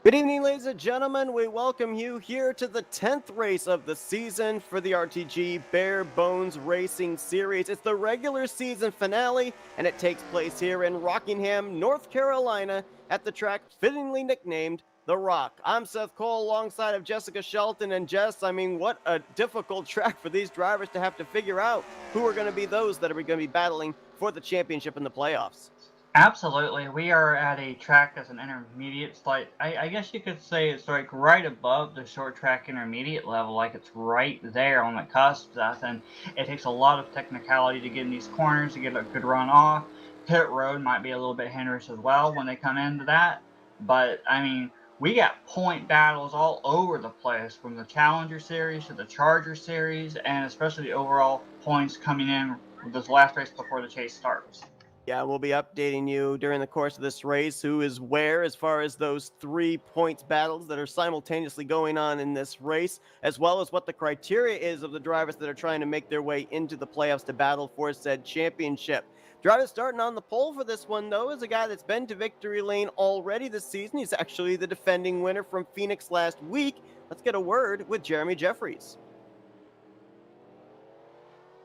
Good evening, ladies and gentlemen. We welcome you here to the 10th race of the season for the RTG BareBones Racing Series. It's the regular season finale, and it takes place here in Rockingham, North Carolina, at the track fittingly nicknamed The Rock. I'm Seth Cole alongside of Jessica Shelton. And Jess, what a difficult track for these drivers to have to figure out who are going to be those that are going to be battling for the championship in the playoffs. Absolutely. We are at a track that's an intermediate slight. I guess you could say it's like right above the short track intermediate level, like it's right there on the cusp. And it takes a lot of technicality to get in these corners, to get a good run off. Pit road might be a little bit hindrance as well when they come into that. But, I mean, we got point battles all over the place, from the Challenger Series to the Charger Series, and especially the overall points coming in with this last race before the chase starts. Yeah, we'll be updating you during the course of this race who is where as far as those 3 points battles that are simultaneously going on in this race, as well as what the criteria is of the drivers that are trying to make their way into the playoffs to battle for said championship. Driver starting on the pole for this one, though, is a guy that's been to victory lane already this season. He's actually the defending winner from Phoenix last week. Let's get a word with Jeremy Jeffries.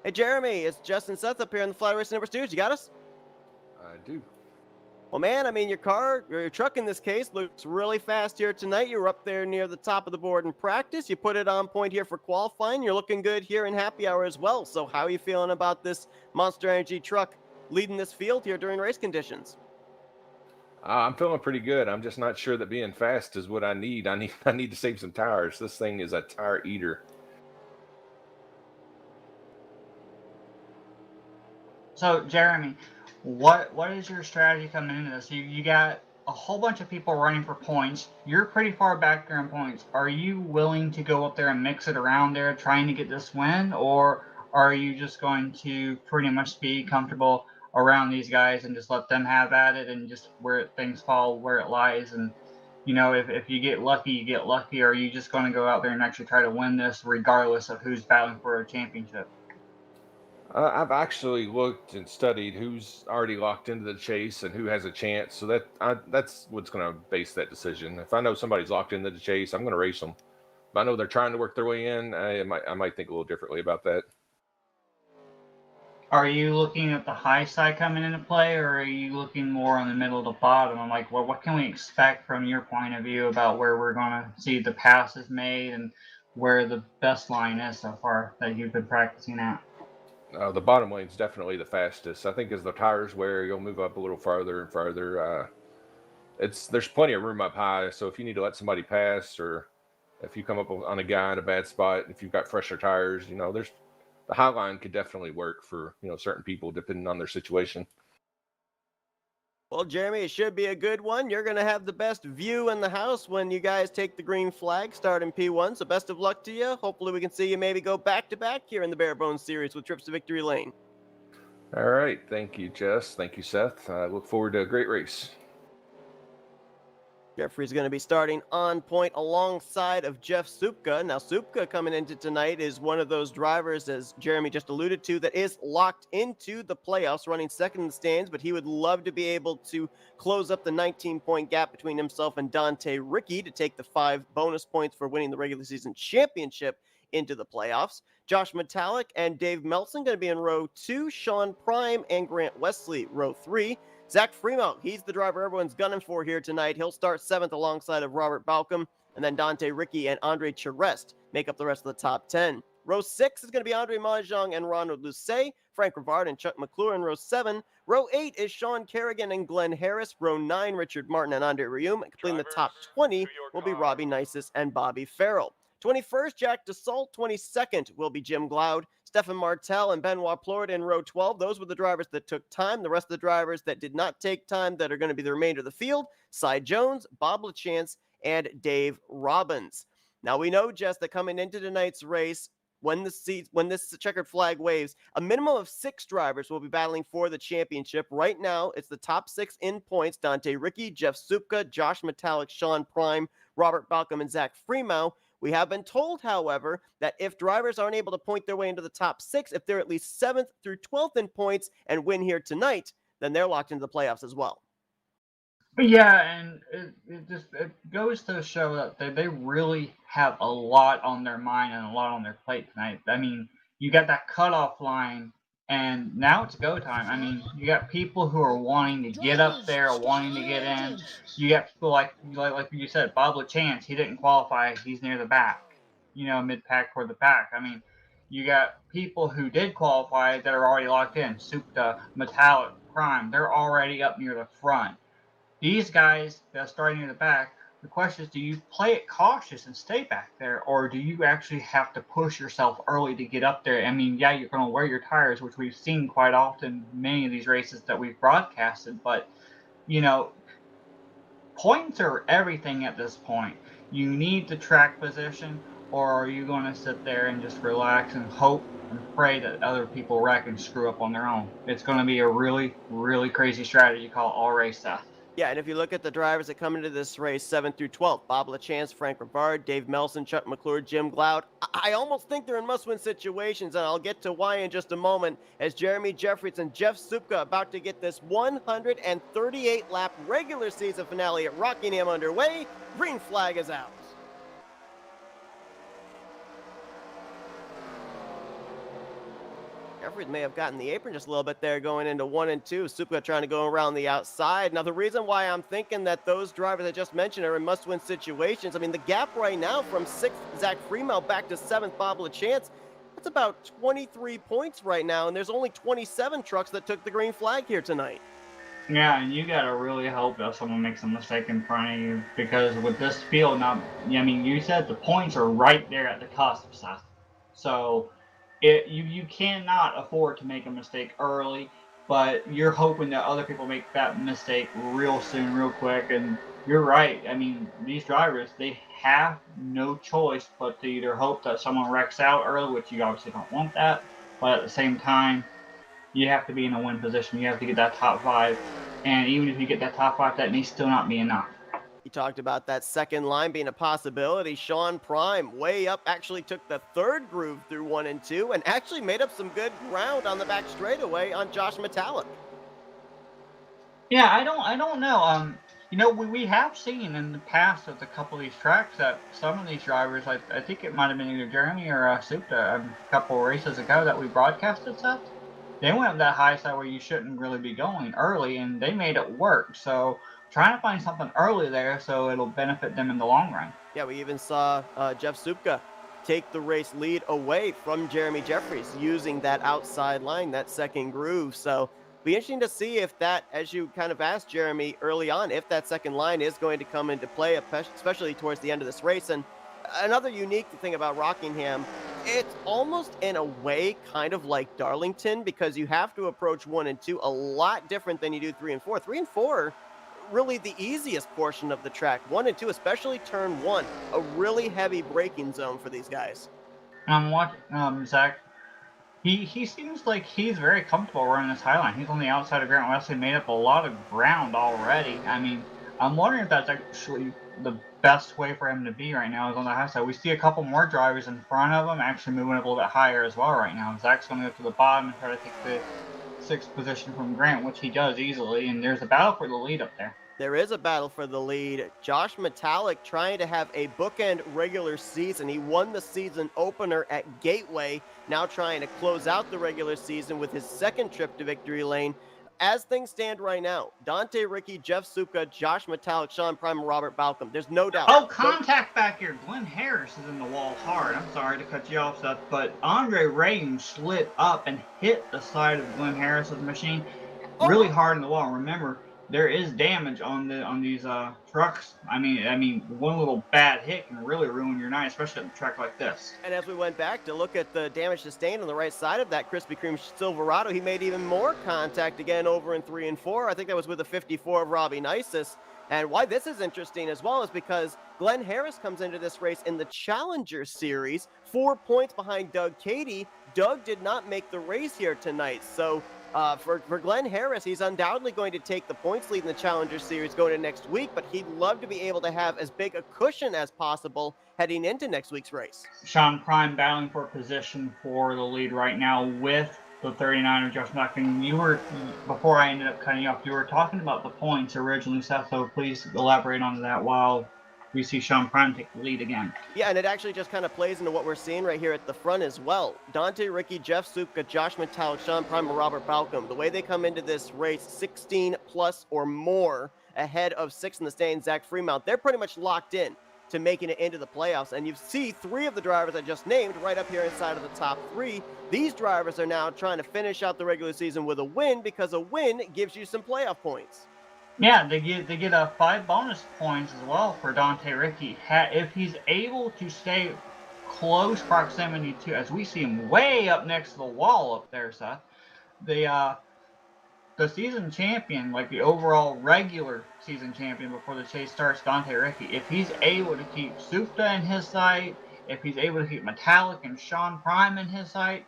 Hey, Jeremy, it's Justin Seth up here in the Flatout Racing Network studios. You got us? I do. Well, man, your car, or your truck in this case, looks really fast here tonight. You were up there near the top of the board in practice. You put it on point here for qualifying. You're looking good here in happy hour as well. So how are you feeling about this Monster Energy truck leading this field here during race conditions? I'm feeling pretty good. I'm just not sure that being fast is what I need. I need to save some tires. This thing is a tire eater. So, Jeremy, what is your strategy coming into this? You got a whole bunch of people running for points. You're pretty far back there in points. Are you willing to go up there and mix it around there, trying to get this win, or are you just going to pretty much be comfortable around these guys and just let them have at it and just where things fall where it lies? And if you get lucky, you get lucky. Or are you just going to go out there and actually try to win this regardless of who's battling for a championship? I've actually looked and studied who's already locked into the chase and who has a chance. So that's what's going to base that decision. If I know somebody's locked into the chase, I'm going to race them. If I know they're trying to work their way in, I might think a little differently about that. Are you looking at the high side coming into play, or are you looking more on the middle to bottom? I'm like, well, what can we expect from your point of view about where we're going to see the passes made and where the best line is so far that you've been practicing at? The bottom lane's definitely the fastest. I think as the tires wear, you'll move up a little farther and farther. There's plenty of room up high, so if you need to let somebody pass, or if you come up on a guy in a bad spot, if you've got fresher tires, there's the high line could definitely work for certain people depending on their situation. Well, Jeremy, it should be a good one. You're going to have the best view in the house when you guys take the green flag starting P1. So best of luck to you. Hopefully we can see you maybe go back-to-back here in the BareBones series with trips to victory lane. All right. Thank you, Jess. Thank you, Seth. I look forward to a great race. Jeffrey's going to be starting on point alongside of Jeff Supka. Now, Supka coming into tonight is one of those drivers, as Jeremy just alluded to, that is locked into the playoffs, running second in the stands, but he would love to be able to close up the 19-point gap between himself and Dante Ricky to take the 5 bonus points for winning the regular season championship into the playoffs. Josh Metallic and Dave Melson going to be in row 2, Sean Prime and Grant Wesley row 3. Zach Freemo, he's the driver everyone's gunning for here tonight. He'll start 7th alongside of Robert Balcom, and then Dante Ricky and Andre Charest make up the rest of the top 10. Row 6 is going to be Andre Mahjong and Ronald Lucet, Frank Rivard and Chuck McClure in row 7. Row 8 is Sean Kerrigan and Glenn Harris. Row 9, Richard Martin and Andre Rium. Completing the top 20 will be Robbie Nisus and Bobby Farrell. 21st, Jack DeSalt. 22nd will be Jim Glaude, Stefan Martel, and Benoit Plord in row 12. Those were the drivers that took time. The rest of the drivers that did not take time that are going to be the remainder of the field: Cy Jones, Bob LaChance, and Dave Robbins. Now, we know, Jess, that coming into tonight's race, when this checkered flag waves, a minimum of 6 drivers will be battling for the championship. Right now, it's the top 6 in points: Dante Ricky, Jeff Supka, Josh Metallic, Sean Prime, Robert Balcom, and Zach Freemo. We have been told, however, that if drivers aren't able to point their way into the top 6, if they're at least 7th through 12th in points and win here tonight, then they're locked into the playoffs as well. Yeah, and it goes to show that they really have a lot on their mind and a lot on their plate tonight. I mean, you got that cutoff line, and now it's go time. I mean, you got people who are wanting to get up Drivers, there, start wanting to your get in. engines. You got people like you said, Bob LaChance. He didn't qualify. He's near the back, mid pack toward the pack. I mean, you got people who did qualify that are already locked in. Supta, Metallic, Prime. They're already up near the front. These guys that are starting in the back, the question is, do you play it cautious and stay back there, or do you actually have to push yourself early to get up there? I mean, yeah, you're going to wear your tires, which we've seen quite often in many of these races that we've broadcasted, but, you know, points are everything at this point. You need the track position, or are you going to sit there and just relax and hope and pray that other people wreck and screw up on their own? It's going to be a really, really crazy strategy called all race death. Yeah, and if you look at the drivers that come into this race, 7 through 12, Bob LaChance, Frank Rivard, Dave Melson, Chuck McClure, Jim Gloud, I almost think they're in must-win situations, and I'll get to why in just a moment, as Jeremy Jeffries and Jeff Supka about to get this 138-lap regular season finale at Rockingham underway. Green flag is out. Jeffries may have gotten the apron just a little bit there going into 1 and 2. Supka trying to go around the outside. Now, the reason why I'm thinking that those drivers I just mentioned are in must-win situations, I mean, the gap right now from 6th Zach Freemel back to 7th Bob LaChance, that's about 23 points right now, and there's only 27 trucks that took the green flag here tonight. Yeah, and you gotta really hope that someone makes a mistake in front of you, because with this field, now, I mean, you said the points are right there at the cusp, Seth. So you cannot afford to make a mistake early, but you're hoping that other people make that mistake real soon, real quick. And you're right. I mean, these drivers, they have no choice but to either hope that someone wrecks out early, which you obviously don't want that, but at the same time, you have to be in a win position. You have to get that top five. And even if you get that top five, that may still not be enough. You talked about that second line being a possibility. Sean Prime, way up, actually took the third groove through 1 and 2 and actually made up some good ground on the back straightaway on Josh Metallic. Yeah, I don't know. We have seen in the past with a couple of these tracks that some of these drivers, I think it might have been either Jeremy or Supta, a couple of races ago that we broadcasted, Seth, they went up that high side where you shouldn't really be going early, and they made it work. So trying to find something early there so it'll benefit them in the long run. Yeah, we even saw Jeff Supka take the race lead away from Jeremy Jeffries using that outside line, that second groove. So be interesting to see if that, as you kind of asked Jeremy early on, if that second line is going to come into play, especially towards the end of this race. And another unique thing about Rockingham, it's almost in a way kind of like Darlington, because you have to approach 1 and 2 a lot different than you do 3 and 4. 3 and 4, really the easiest portion of the track. 1 and 2, especially turn 1, a really heavy braking zone for these guys. I'm watching Zach. He seems like he's very comfortable running this high line. He's on the outside of Grant Wesley, made up a lot of ground already. I mean, I'm wondering if that's actually the best way for him to be right now is on the high side. We see a couple more drivers in front of him actually moving up a little bit higher as well right now. Zach's going to go to the bottom and try to take the 6th position from Grant, which he does easily, and there's a battle for the lead up there. There is a battle for the lead. Josh Metallic trying to have a bookend regular season. He won the season opener at Gateway, now trying to close out the regular season with his second trip to victory lane. As things stand right now, Dante Ricky, Jeff Supka, Josh Metallic, Sean Prime, and Robert Balcom. There's no doubt. Oh, contact back here. Glenn Harris is in the wall hard. I'm sorry to cut you off, Seth, but Andre Reagan slid up and hit the side of Glenn Harris's machine really hard in the wall. Remember, there is damage on these trucks. I mean, one little bad hit can really ruin your night, especially at a track like this. And as we went back to look at the damage sustained on the right side of that Krispy Kreme Silverado, he made even more contact again over in 3 and 4. I think that was with a 54 of Robbie Nisus. And why this is interesting as well is because Glenn Harris comes into this race in the Challenger Series, 4 points behind Doug Cady. Doug did not make the race here tonight, so for Glenn Harris, he's undoubtedly going to take the points lead in the Challenger Series going into next week, but he'd love to be able to have as big a cushion as possible heading into next week's race. Sean Prime battling for position for the lead right now with the 39 of Josh Mackin. Before I ended up cutting you off, you were talking about the points originally, Seth, so please elaborate on that while we see Sean Prime take the lead again. Yeah, and it actually just kind of plays into what we're seeing right here at the front as well. Dante Ricky, Jeff Supka, Josh Metallic, Sean Prime, and Robert Balcom. The way they come into this race, 16 plus or more ahead of 6 in the standings, Zach Fremont, they're pretty much locked in to making it into the playoffs. And you see 3 of the drivers I just named right up here inside of the top 3. These drivers are now trying to finish out the regular season with a win, because a win gives you some playoff points. Yeah, they get a 5 bonus points as well for Dante Ricky. If he's able to stay close proximity to, as we see him way up next to the wall up there, Seth, the season champion, like the overall regular season champion before the chase starts, Dante Ricky, if he's able to keep Supta in his sight, if he's able to keep Metallic and Sean Prime in his sight,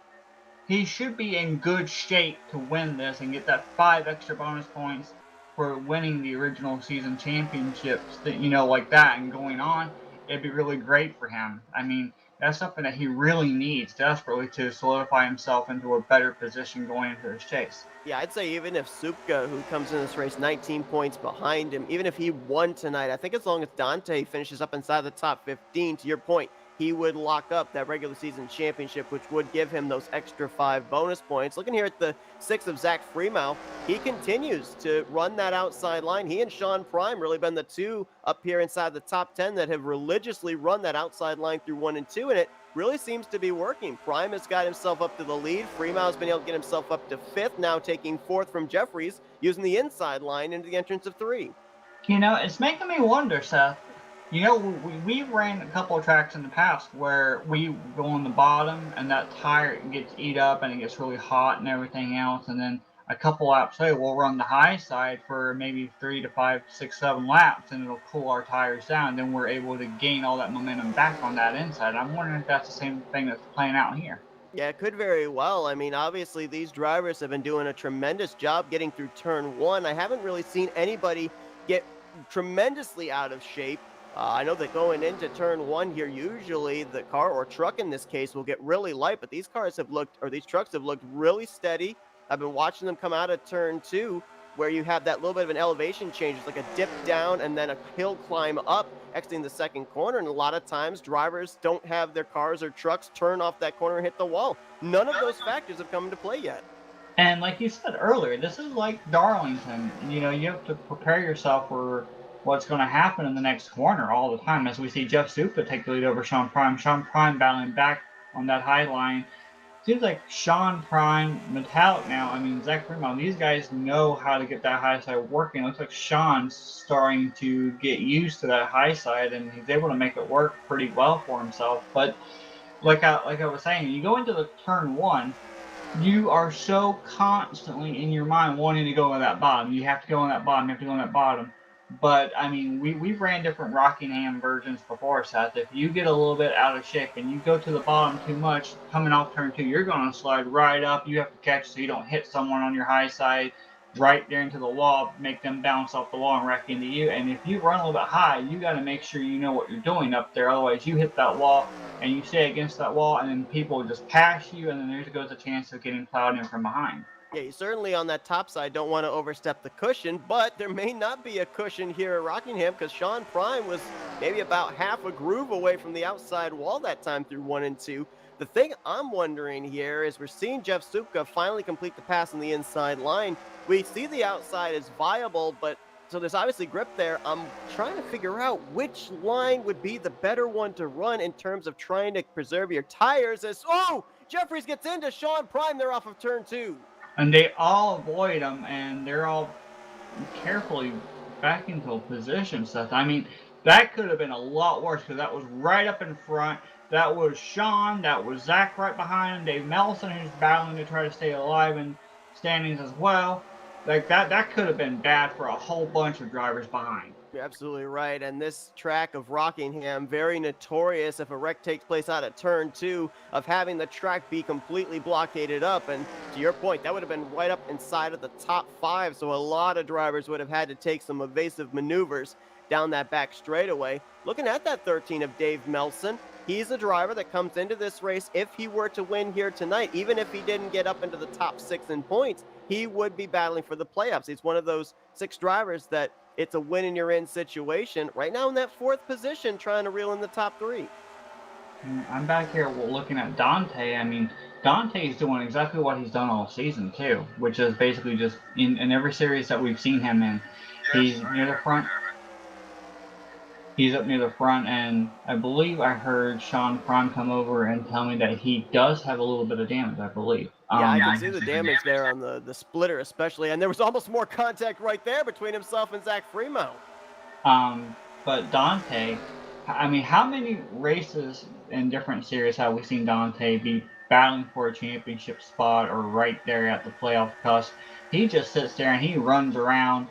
he should be in good shape to win this and get that 5 extra bonus points for winning the original season championships, that, like that, and going on. It'd be really great for him. I mean, that's something that he really needs desperately to solidify himself into a better position going into this chase. Yeah, I'd say even if Supka, who comes in this race 19 points behind him, even if he won tonight, I think as long as Dante finishes up inside the top 15, to your point, he would lock up that regular season championship, which would give him those extra 5 bonus points. Looking here at the 6 of Zach Fremont, he continues to run that outside line. He and Sean Prime really been the 2 up here inside the top 10 that have religiously run that outside line through 1 and 2, and it really seems to be working. Prime has got himself up to the lead. Fremont's been able to get himself up to 5th, now taking 4th from Jeffries, using the inside line into the entrance of 3. It's making me wonder, Seth. We ran a couple of tracks in the past where we go on the bottom and that tire gets eat up and it gets really hot and everything else, and then a couple laps later we'll run the high side for maybe 3 to 5, 6, 7 laps, and it'll cool our tires down. Then we're able to gain all that momentum back on that inside. I'm wondering if that's the same thing that's playing out here. Yeah, it could very well. I mean, obviously, these drivers have been doing a tremendous job getting through turn 1. I haven't really seen anybody get tremendously out of shape. I know that going into turn 1 here, usually the car, or truck in this case, will get really light, but these trucks have looked really steady. I've been watching them come out of turn 2, where you have that little bit of an elevation change. It's like a dip down and then a hill climb up, exiting the second corner. And a lot of times drivers don't have their cars or trucks turn off that corner and hit the wall. None of those factors have come into play yet. And like you said earlier, this is like Darlington. You have to prepare yourself for what's going to happen in the next corner all the time, as we see Jeff Supka take the lead over Sean Prime. Sean Prime battling back on that high line. Seems like Sean Prime, Metallic now, Zach Fremont, these guys know how to get that high side working. It looks like Sean's starting to get used to that high side, and he's able to make it work pretty well for himself. But like I was saying, you go into the turn 1, you are so constantly in your mind wanting to go on that bottom. You have to go on that bottom, you have to go on that bottom. But, we've ran different Rockingham versions before, Seth. If you get a little bit out of shape and you go to the bottom too much, coming off turn 2, you're going to slide right up. You have to catch so you don't hit someone on your high side right there into the wall, make them bounce off the wall and wreck into you. And if you run a little bit high, you got to make sure you know what you're doing up there. Otherwise, you hit that wall and you stay against that wall, and then people just pass you, and then there goes a chance of getting plowed in from behind. Yeah, you certainly on that top side don't want to overstep the cushion, but there may not be a cushion here at Rockingham, because Sean Prime was maybe about half a groove away from the outside wall that time through 1 and 2. The thing I'm wondering here is we're seeing Jeff Supka finally complete the pass on the inside line. We see the outside is viable, but so there's obviously grip there. I'm trying to figure out which line would be the better one to run in terms of trying to preserve your tires. Jeffries gets into Sean Prime there off of turn 2. And they all avoid them, and they're all carefully back into a position, Seth. That could have been a lot worse, because that was right up in front. That was Sean, that was Zach right behind him, Dave Melson, who's battling to try to stay alive in standings as well. Like, that could have been bad for a whole bunch of drivers behind. You're absolutely right. And this track of Rockingham, very notorious if a wreck takes place out of turn 2, of having the track be completely blockaded up. And to your point, that would have been right up inside of the top 5. So a lot of drivers would have had to take some evasive maneuvers down that back straightaway. Looking at that 13 of Dave Melson, he's a driver that comes into this race. If he were to win here tonight, even if he didn't get up into the top 6 in points, he would be battling for the playoffs. He's one of those 6 drivers that it's a win and you're in situation. Right now in that 4th position, trying to reel in the top 3. I'm back here looking at Dante. I mean, Dante's doing exactly what he's done all season too, which is basically just in every series that we've seen him in, he's near the front. He's up near the front, and I believe I heard Sean Prime come over and tell me that he does have a little bit of damage, I believe. Yeah, I can see the damage there on the splitter especially, and there was almost more contact right there between himself and Zach Fremont. But Dante, I mean, how many races in different series have we seen Dante be battling for a championship spot or right there at the playoff cusp? He just sits there and he runs around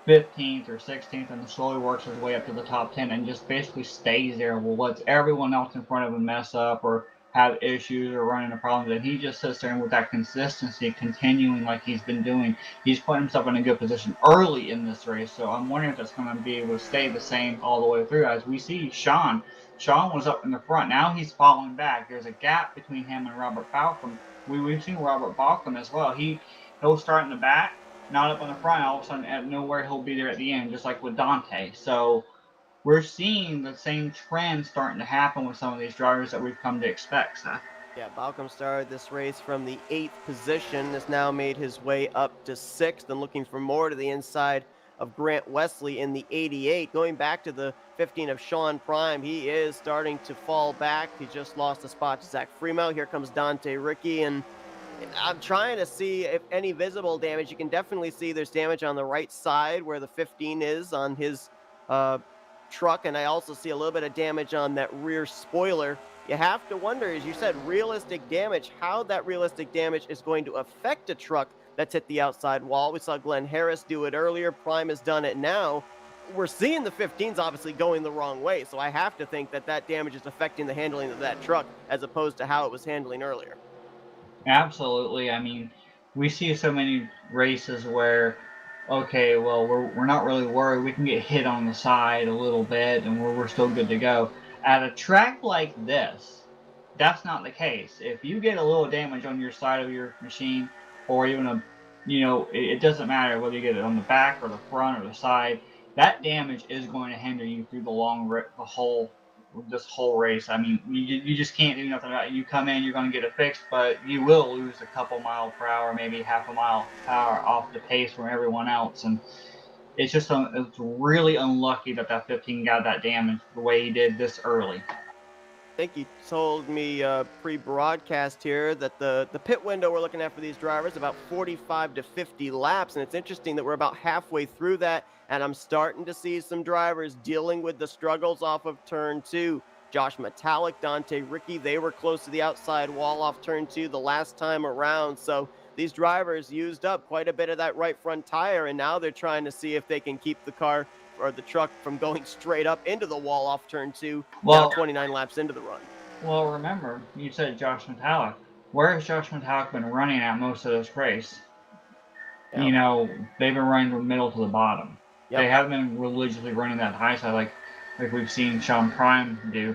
15th or 16th and slowly works his way up to the top 10 and just basically stays there. Well, lets everyone else in front of him mess up or have issues or run into problems, and he just sits there and with that consistency continuing like he's been doing, he's put himself in a good position early in this race. So I'm wondering if that's going to be able to stay the same all the way through. As we see Sean was up in the front, now he's falling back. There's a gap between him and Robert Falcon. We've seen Robert Falcon as well. He'll start in the back, not up on the front. All of a sudden, at nowhere, he'll be there at the end, just like with Dante. So we're seeing the same trend starting to happen with some of these drivers that we've come to expect, Seth. Yeah, Balcom started this race from the 8th position, has now made his way up to 6th and looking for more to the inside of Grant Wesley in the 88. Going back to the 15 of Sean Prime, he is starting to fall back. He just lost a spot to Zach Fremont. Here comes Dante Ricky, and I'm trying to see if any visible damage. You can definitely see there's damage on the right side where the 15 is on his truck, and I also see a little bit of damage on that rear spoiler. You have to wonder, as you said, realistic damage, how that realistic damage is going to affect a truck that's hit the outside wall. We saw Glenn Harris do it earlier. Prime has done it now. We're seeing the 15s obviously going the wrong way, so I have to think that that damage is affecting the handling of that truck as opposed to how it was handling earlier. Absolutely. I mean, we see so many races where, okay, well, we're not really worried. We can get hit on the side a little bit, and we're still good to go. At a track like this, that's not the case. If you get a little damage on your side of your machine, or even it doesn't matter whether you get it on the back or the front or the side, that damage is going to hinder you through this whole race. I mean, you just can't do nothing about it. You come in, you're going to get it fixed, but you will lose a couple miles per hour, maybe half a mile per hour off the pace from everyone else. And it's just it's really unlucky that 15 got that damage the way he did this early. I think he told me pre-broadcast here that the pit window we're looking at for these drivers about 45 to 50 laps, and it's interesting that we're about halfway through that, and I'm starting to see some drivers dealing with the struggles off of turn 2. Josh Metallic, Dante Ricky, they were close to the outside wall off turn 2 the last time around, so these drivers used up quite a bit of that right front tire, and now they're trying to see if they can keep the car or the truck from going straight up into the wall off turn 2, now 29 laps into the run. Well, remember, you said Josh Metallic. Where has Josh Metallic been running at most of this race? Yeah. They've been running from middle to the bottom. Yep. They haven't been religiously running that high side like we've seen Sean Prime do,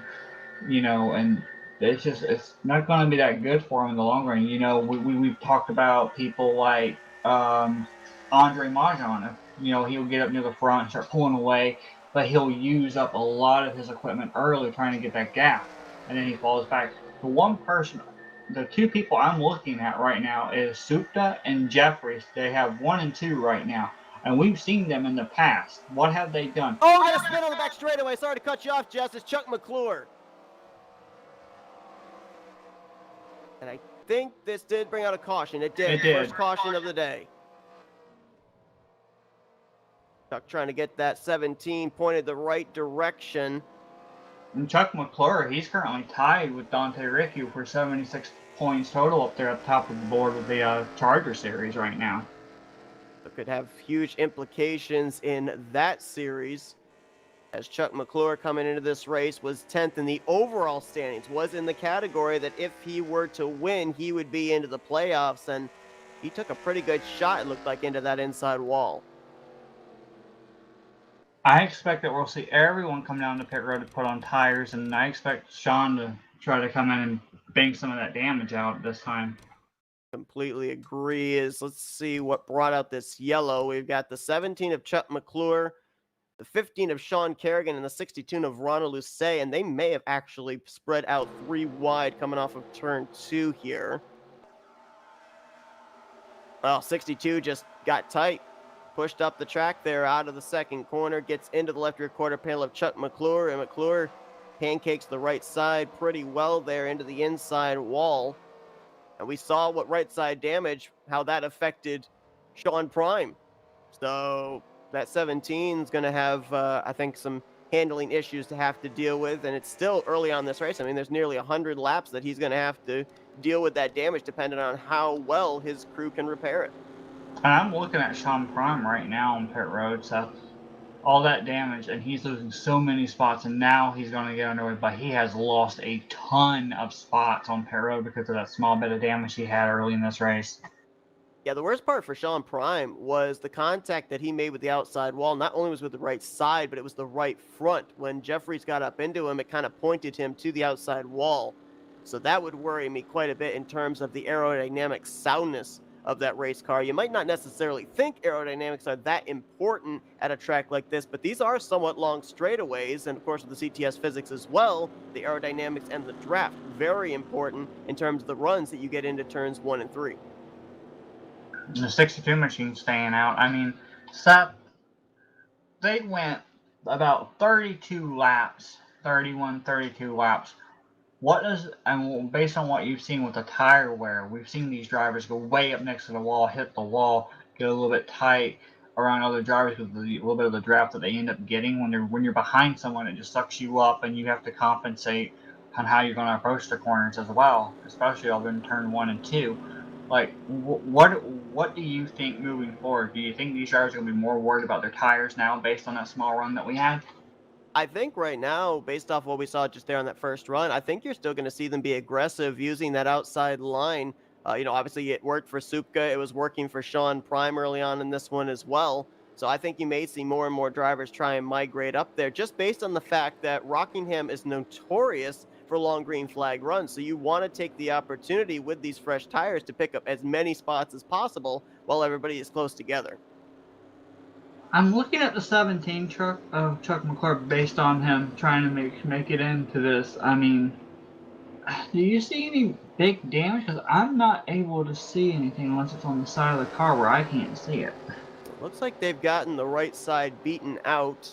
and it's not going to be that good for him in the long run. We've talked about people like Andre Marjan. He'll get up near the front and start pulling away, but he'll use up a lot of his equipment early trying to get that gap, and then he falls back. The two people I'm looking at right now is Supta and Jeffries. They have 1 and 2 right now, and we've seen them in the past. What have they done? Oh, we got a spin on the back straightaway. Sorry to cut you off, Jess. It's Chuck McClure. And I think this did bring out a caution. It did. First caution of the day. Chuck trying to get that 17 pointed the right direction. And Chuck McClure, he's currently tied with Dante Ricky for 76 points total up there at the top of the board with the Charger Series right now. It could have huge implications in that series, as Chuck McClure coming into this race was 10th in the overall standings, was in the category that if he were to win, he would be into the playoffs, and he took a pretty good shot, it looked like, into that inside wall. I expect that we'll see everyone come down the pit road to put on tires, and I expect Sean to try to come in and bang some of that damage out this time. Completely agree. Let's see what brought out this yellow. We've got the 17 of Chuck McClure, the 15 of Sean Kerrigan, and the 62 of Ronald Lucey, and they may have actually spread out 3 wide coming off of turn 2 here. Well, 62 just got tight, pushed up the track there out of the second corner, gets into the left rear quarter panel of Chuck McClure, and McClure pancakes the right side pretty well there into the inside wall. And we saw what right side damage, how that affected Sean Prime. So that 17 is going to have, I think, some handling issues to have to deal with. And it's still early on this race. I mean, there's nearly 100 laps that he's going to have to deal with that damage depending on how well his crew can repair it. And I'm looking at Sean Prime right now on pit road, so all that damage, and he's losing so many spots, and now he's going to get underway, but he has lost a ton of spots on pit road because of that small bit of damage he had early in this race. Yeah, the worst part for Sean Prime was the contact that he made with the outside wall. Not only was with the right side, but it was the right front. When Jeffries got up into him, it kind of pointed him to the outside wall. So that would worry me quite a bit in terms of the aerodynamic soundness of that race car. You might not necessarily think aerodynamics are that important at a track like this, but these are somewhat long straightaways, and of course with the CTS physics as well, the aerodynamics and the draft, very important in terms of the runs that you get into turns 1 and 3. The 62 machine staying out. I mean, Seth, they went about 32 laps, 31, 32 laps. What does, and based on what you've seen with the tire wear, we've seen these drivers go way up next to the wall, hit the wall, get a little bit tight around other drivers with a little bit of the draft that they end up getting. When you're behind someone, it just sucks you up, and you have to compensate on how you're going to approach the corners as well, especially over in turn 1 and 2. Like, what do you think moving forward? Do you think these drivers are going to be more worried about their tires now based on that small run that we had? I think right now, based off what we saw just there on that first run, I think you're still going to see them be aggressive using that outside line. Obviously it worked for Supka. It was working for Sean Prime early on in this one as well. So I think you may see more and more drivers try and migrate up there just based on the fact that Rockingham is notorious for long green flag runs. So you want to take the opportunity with these fresh tires to pick up as many spots as possible while everybody is close together. I'm looking at the 17 truck of Chuck McClure based on him trying to make it into this. I mean, do you see any big damage? Because I'm not able to see anything unless it's on the side of the car where I can't see it. It looks like they've gotten the right side beaten out,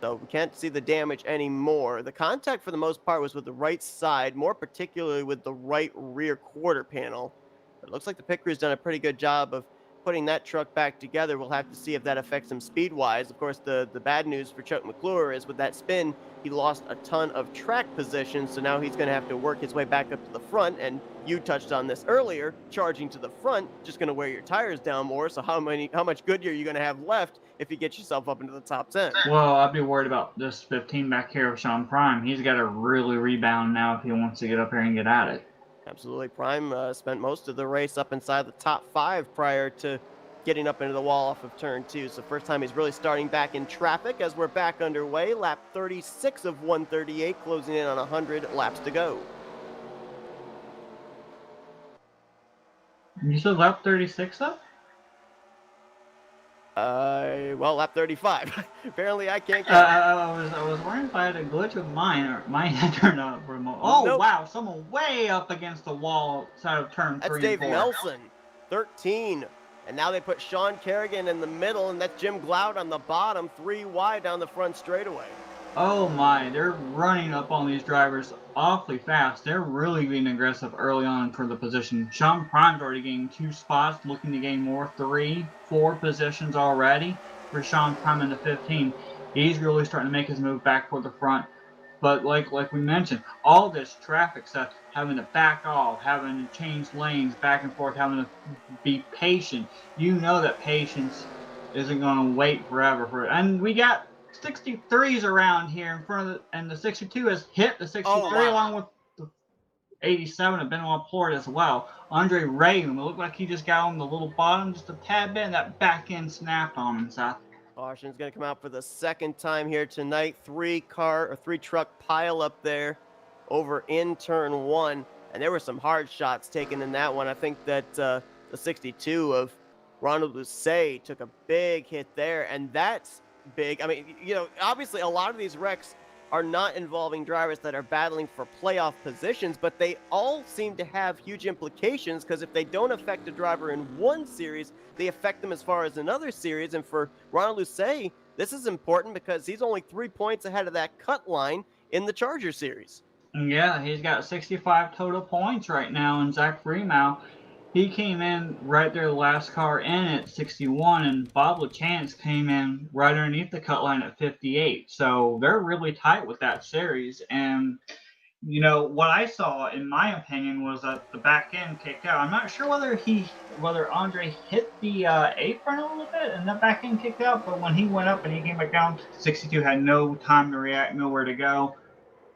so we can't see the damage anymore. The contact for the most part was with the right side, more particularly with the right rear quarter panel. It looks like the pit crew's done a pretty good job of putting that truck back together. We'll have to see if that affects him speed-wise. Of course, the bad news for Chuck McClure is with that spin, he lost a ton of track position, so now he's going to have to work his way back up to the front, and you touched on this earlier, charging to the front, just going to wear your tires down more, so how much Goodyear are you going to have left if you get yourself up into the top 10? Well, I'd be worried about this 15 back here of Sean Prime. He's got to really rebound now if he wants to get up here and get at it. Absolutely. Prime spent most of the race up inside the top 5 prior to getting up into the wall off of turn 2. So first time he's really starting back in traffic as we're back underway. Lap 36 of 138, closing in on 100 laps to go. You said lap 36 up? Well, lap 35. Apparently I can't count. I was wondering if I had a glitch with mine, or mine had turned out remote. Oh, Nope. Wow, someone way up against the wall side of turn 3 That's and Dave 4. Nelson, 13. And now they put Sean Kerrigan in the middle, and that's Jim Gloud on the bottom, 3 wide down the front straightaway. Oh my, they're running up on these drivers awfully fast. They're really being aggressive early on for the position. Sean Prime's already gained 2 spots, looking to gain more, 3, 4 positions already for Sean Prime in the 15. He's really starting to make his move back toward the front. But like we mentioned, all this traffic stuff, having to back off, having to change lanes back and forth, having to be patient. You know that patience isn't going to wait forever for it. And we got 63s around here in front of the, and the 62 has hit the 63 along with the 87 of Benoit Plord as well. Andre Ray, it looked like he just got on the little bottom just a tad bit, and that back end snapped on him, Seth. Caution's going to come out for the second time here tonight. Three truck pile up there over in turn one. And there were some hard shots taken in that one. I think that the 62 of Ronald Lucey took a big hit there. And that's big. I mean, obviously a lot of these wrecks are not involving drivers that are battling for playoff positions, but they all seem to have huge implications because if they don't affect a driver in one series, they affect them as far as another series. And for Ronald Lucey, this is important because he's only 3 points ahead of that cut line in the Charger series. Yeah, he's got 65 total points right now, and Zach Freemow, he came in right there, the last car in at 61, and Bob LaChance came in right underneath the cut line at 58. So they're really tight with that series. And, what I saw, in my opinion, was that the back end kicked out. I'm not sure whether Andre hit the apron a little bit and the back end kicked out, but when he went up and he came back down, 62 had no time to react, nowhere to go.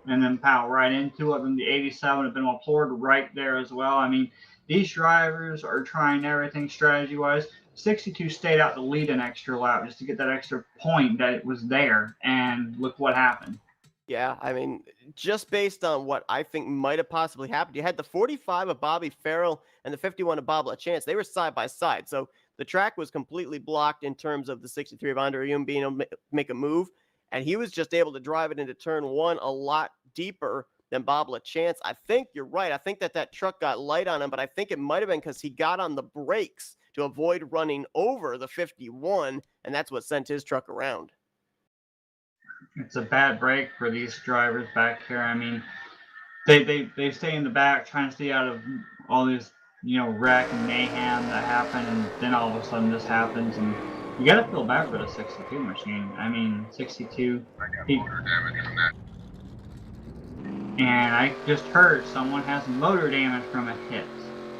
And then pow right into it. And the 87 had been floored right there as well. I mean, these drivers are trying everything strategy-wise. 62 stayed out to lead an extra lap just to get that extra point that it was there. And look what happened. Yeah, I mean, just based on what I think might have possibly happened, you had the 45 of Bobby Farrell and the 51 of Bob LaChance. They were side by side. So the track was completely blocked in terms of the 63 of Andre Hume being able to make a move. And he was just able to drive it into turn one a lot deeper than Bob LaChance. I think you're right. I think that truck got light on him, but I think it might have been because he got on the brakes to avoid running over the 51, and that's what sent his truck around. It's a bad break for these drivers back here. I mean, they stay in the back trying to stay out of all this, wreck and mayhem that happened, and then all of a sudden this happens, and you got to feel bad for the 62 machine. I mean, 62. And I just heard someone has motor damage from a hit.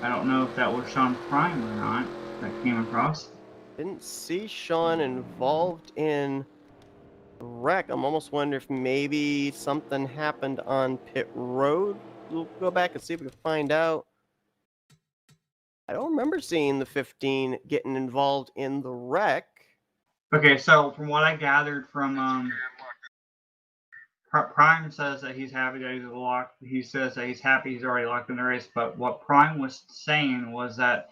I don't know if that was Sean Prime or not that came across. Didn't see Sean involved in the wreck. I'm almost wondering if maybe something happened on pit road. We'll go back and see if we can find out. I don't remember seeing the 15 getting involved in the wreck. Okay, so from what I gathered from Prime says that he's happy that he's locked. He says that he's happy he's already locked in the race. But what Prime was saying was that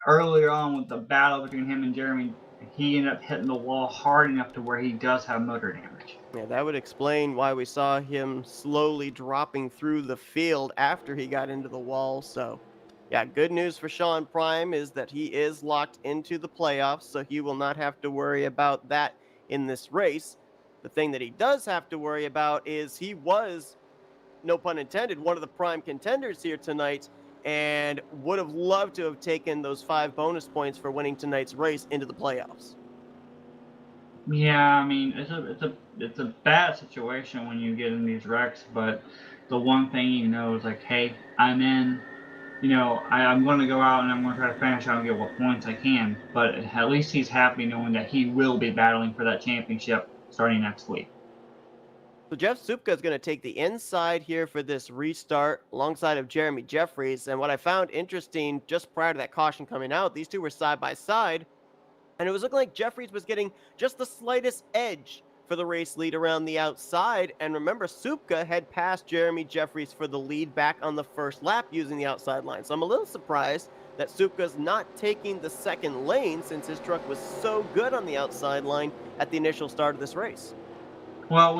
earlier on with the battle between him and Jeremy, he ended up hitting the wall hard enough to where he does have motor damage. Yeah, that would explain why we saw him slowly dropping through the field after he got into the wall. So, yeah, good news for Sean Prime is that he is locked into the playoffs, so he will not have to worry about that in this race. The thing that he does have to worry about is he was, no pun intended, one of the prime contenders here tonight and would have loved to have taken those 5 bonus points for winning tonight's race into the playoffs. Yeah, I mean, it's a bad situation when you get in these wrecks, but the one thing is like, hey, I'm in. I'm going to go out and I'm going to try to finish out and get what points I can. But at least he's happy knowing that he will be battling for that championship starting next week. So Jeff Supka is going to take the inside here for this restart alongside of Jeremy Jeffries. And what I found interesting just prior to that caution coming out, these two were side by side. And it was looking like Jeffries was getting just the slightest edge for the race lead around the outside. And remember, Supka had passed Jeremy Jeffries for the lead back on the first lap using the outside line. So I'm a little surprised that Supka's not taking the second lane since his truck was so good on the outside line at the initial start of this race. Well,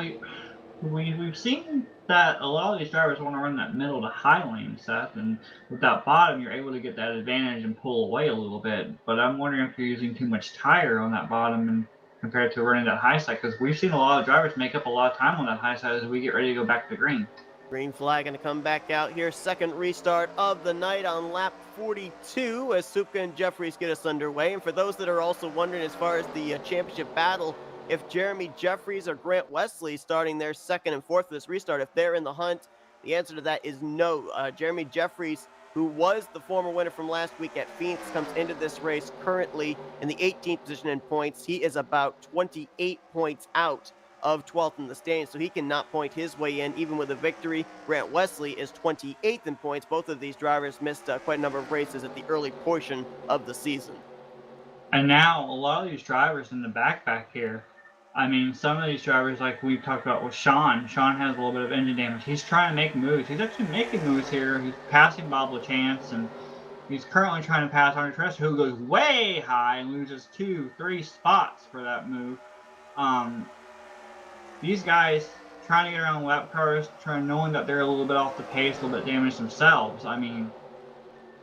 we've seen that a lot of these drivers want to run that middle to high lane, Seth, and with that bottom, you're able to get that advantage and pull away a little bit. But I'm wondering if you're using too much tire on that bottom and compared to running that high side, because we've seen a lot of drivers make up a lot of time on that high side as we get ready to go back to green. Green flag going to come back out here. Second restart of the night on lap 42 as Supka and Jeffries get us underway. And for those that are also wondering as far as the championship battle, if Jeremy Jeffries or Grant Wesley starting their second and fourth for this restart, if they're in the hunt, the answer to that is no. Jeremy Jeffries, who was the former winner from last week at Phoenix, comes into this race currently in the 18th position in points. He is about 28 points out of 12th in the standings, so he cannot point his way in even with a victory. Grant Wesley is 28th in points. Both of these drivers missed quite a number of races at the early portion of the season. And now a lot of these drivers in the back here, I mean, some of these drivers, like we talked about with Sean has a little bit of engine damage. He's trying to make moves. He's actually making moves here. He's passing Bob LaChance, and he's currently trying to pass Arnie Trester, who goes way high and loses 2-3 spots for that move. These guys trying to get around lap cars, knowing that they're a little bit off the pace, a little bit damaged themselves. I mean,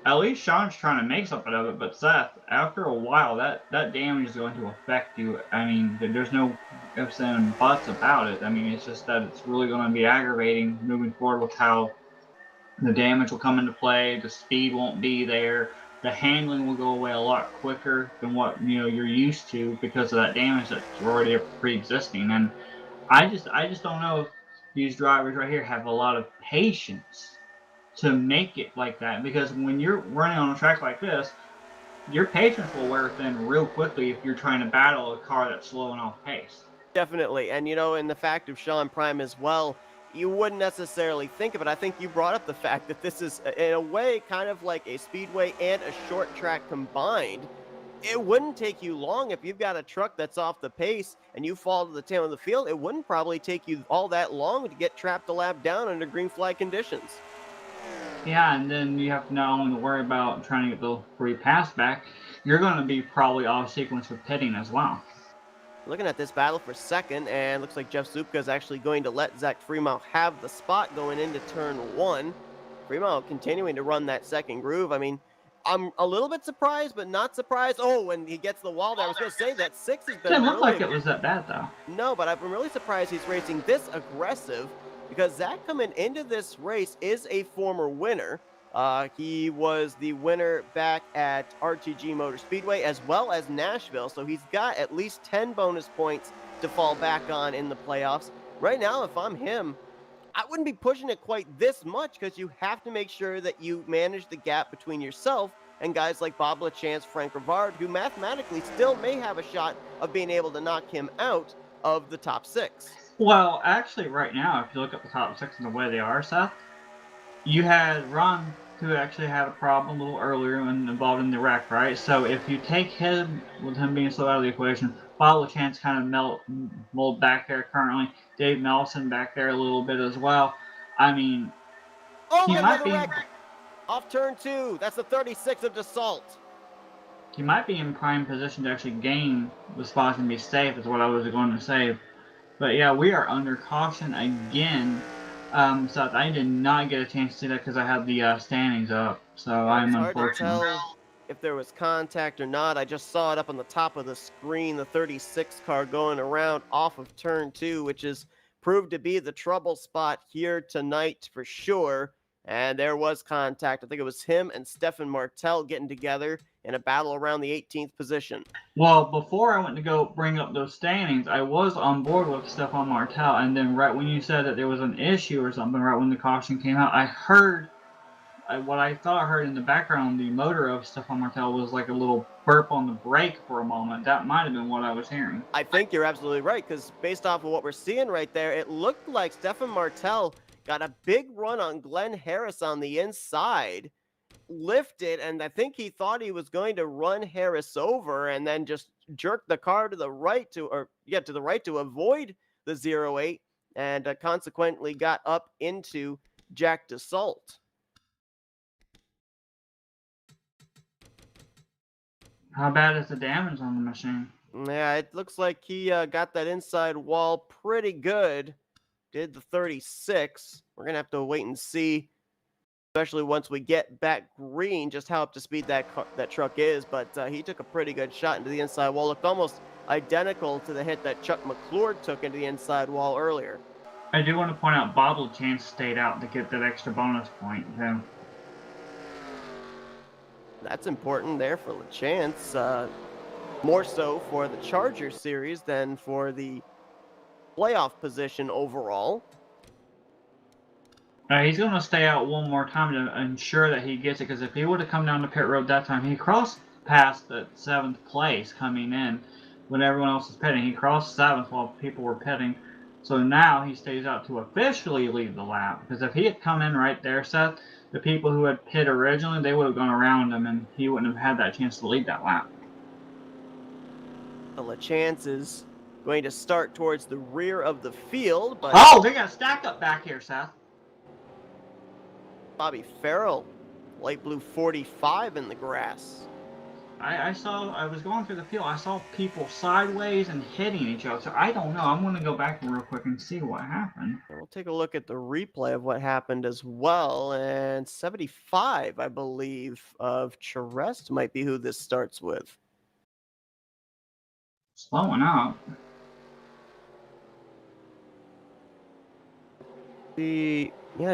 at least Sean's trying to make something of it, but Seth, after a while, that damage is going to affect you. I mean, there's no ifs and buts about it. I mean, it's just that it's really going to be aggravating moving forward with how the damage will come into play, the speed won't be there, the handling will go away a lot quicker than what you're used to because of that damage that's already pre-existing. And I just don't know if these drivers right here have a lot of patience to make it like that, because when you're running on a track like this, your patience will wear thin real quickly if you're trying to battle a car that's slow and off pace. Definitely. And, in the fact of Sean Prime as well, you wouldn't necessarily think of it. I think you brought up the fact that this is, in a way, kind of like a speedway and a short track combined. It wouldn't take you long if you've got a truck that's off the pace and you fall to the tail of the field. It wouldn't probably take you all that long to get trapped a lap down under green flag conditions. Yeah, and then you have to not only worry about trying to get the free pass back, you're going to be probably off sequence with pitting as well. Looking at this battle for second, and looks like Jeff Zupka is actually going to let Zach Freemount have the spot going into turn one. Freemount continuing to run that second groove. I mean, I'm a little bit surprised, but not surprised. Oh, when he gets the wall there, I was going to say that 6 has been Didn't look like it was that bad, though. No, but I've been really surprised he's racing this aggressive, because Zach coming into this race is a former winner. He was the winner back at RTG Motor Speedway as well as Nashville, so he's got at least 10 bonus points to fall back on in the playoffs. Right now, if I'm him, I wouldn't be pushing it quite this much, because you have to make sure that you manage the gap between yourself and guys like Bob LaChance, Frank Rivard, who mathematically still may have a shot of being able to knock him out of the top 6. Well, actually, right now, if you look at the top 6 and the way they are, Seth, you had Ron, who actually had a problem a little earlier and involved in the wreck, right? So if you take him, with him being so out of the equation, Bob LaChance kind of mold back there currently. Dave Nelson back there a little bit as well. I mean, he might be off turn 2. That's the 36 of Dassault. He might be in prime position to actually gain the spots and be safe, is what I was going to say. But yeah, we are under caution again. So I did not get a chance to see that because I had the standings up. So I'm unfortunate. It's hard to tell if there was contact or not. I just saw it up on the top of the screen, the 36 car going around off of turn 2, which is proved to be the trouble spot here tonight for sure. And there was contact. I think it was him and Stefan Martel getting together in a battle around the 18th position. Well, before I went to go bring up those standings, I was on board with Stefan Martel, and then right when you said that there was an issue or something, right when the caution came out, I heard what I thought I heard in the background. The motor of Stefan Martel was like a little burp on the brake for a moment. That might have been what I was hearing. I think you're absolutely right, because based off of what we're seeing right there, it looked like Stefan Martel got a big run on Glenn Harris on the inside, lifted, and I think he thought he was going to run Harris over and then just jerk the car to the right to avoid the 08, and consequently got up into Jack Dassault. How bad is the damage on the machine? Yeah, it looks like he got that inside wall pretty good. Did the 36. We're going to have to wait and see, especially once we get back green, just how up to speed that truck is. But he took a pretty good shot into the inside wall. Looked almost identical to the hit that Chuck McClure took into the inside wall earlier. I do want to point out Bob LaChance stayed out to get that extra bonus point, too. That's important there for LaChance. More so for the Charger series than for the playoff position overall. He's going to stay out one more time to ensure that he gets it, because if he would have come down the pit road that time, he crossed past the 7th place coming in when everyone else was pitting. He crossed 7th while people were pitting. So now he stays out to officially lead the lap, because if he had come in right there, Seth, the people who had pit originally, they would have gone around him and he wouldn't have had that chance to lead that lap. The LaChance is going to start towards the rear of the field, but Oh, they got a stack up back here, Seth. Bobby Farrell, light blue 45 in the grass. I was going through the field. I saw people sideways and hitting each other. So I don't know. I'm going to go back real quick and see what happened. And we'll take a look at the replay of what happened as well. And 75, I believe, of Charest might be who this starts with. Slowing up.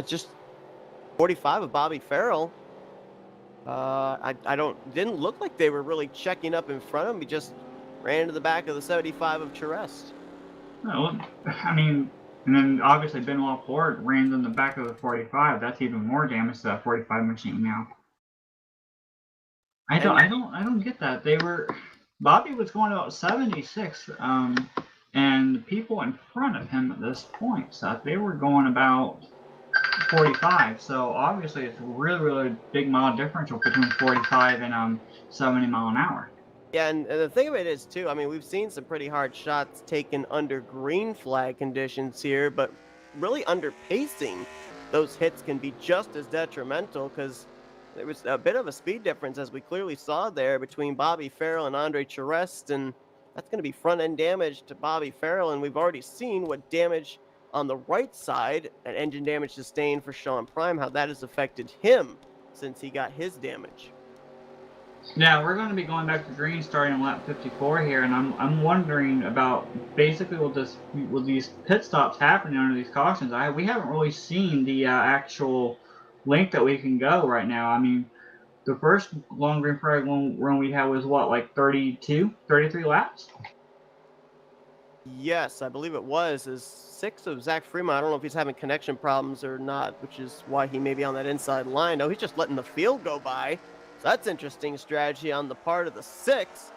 Just 45 of Bobby Farrell. Didn't look like they were really checking up in front of him. He just ran into the back of the 75 of Charest. No, I mean, and then obviously Benoit Port ran in the back of the 45. That's even more damage to that 45 machine now. I don't get that. Bobby was going about 76, and the people in front of him at this point, Seth, they were going about 45. So obviously it's a really, really big mile differential between 45 and 70 mile an hour. Yeah, and the thing of it is, too, I mean, we've seen some pretty hard shots taken under green flag conditions here, but really under pacing, those hits can be just as detrimental because there was a bit of a speed difference, as we clearly saw there, between Bobby Farrell and Andre Charest, and that's going to be front-end damage to Bobby Farrell, and we've already seen what damage on the right side, and engine damage sustained for Sean Prime, how that has affected him since he got his damage. Yeah, we're going to be going back to green starting on lap 54 here, and I'm wondering about basically will these pit stops happening under these cautions. We haven't really seen the actual length that we can go right now. I mean, the first long green flag run we had was what, like 33 laps? Yes, I believe it was. Is 6 of Zach Fremont. I don't know if he's having connection problems or not, which is why he may be on that inside line. No, he's just letting the field go by. So that's interesting strategy on the part of the 6.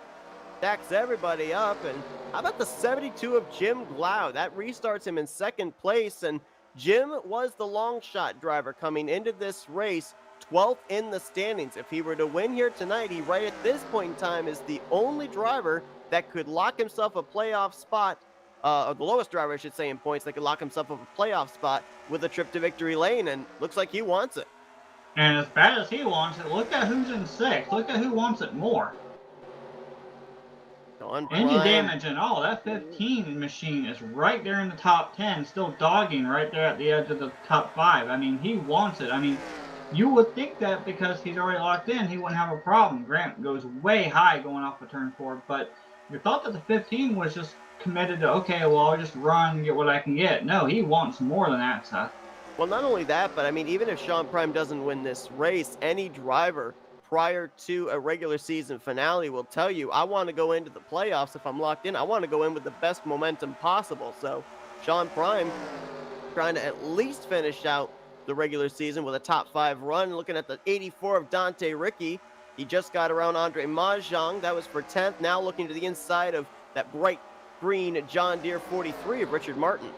Stacks everybody up. And how about the 72 of Jim Glau? That restarts him in second place. And Jim was the long shot driver coming into this race, 12th in the standings. If he were to win here tonight, he right at this point in time is the only driver that could lock himself a playoff spot, or the lowest driver, I should say, in points that could lock himself up a playoff spot with a trip to victory lane, and looks like he wants it. And as bad as he wants it, look at who's in 6th. Look at who wants it more. Engine damage and all. That 15 machine is right there in the top 10, still dogging right there at the edge of the top 5. I mean, he wants it. I mean, you would think that because he's already locked in, he wouldn't have a problem. Grant goes way high going off of turn 4, but you thought that the 15 was just committed to, okay, well, I'll just run and get what I can get. No, he wants more than that, Seth. Well, not only that, but I mean, even if Sean Prime doesn't win this race, any driver prior to a regular season finale will tell you, I want to go into the playoffs. If I'm locked in, I want to go in with the best momentum possible. So Sean Prime trying to at least finish out the regular season with a top 5 run. Looking at the 84 of Dante Ricky, he just got around Andre Mahjong. That was for 10th. Now looking to the inside of that bright green John Deere 43 of Richard Martin.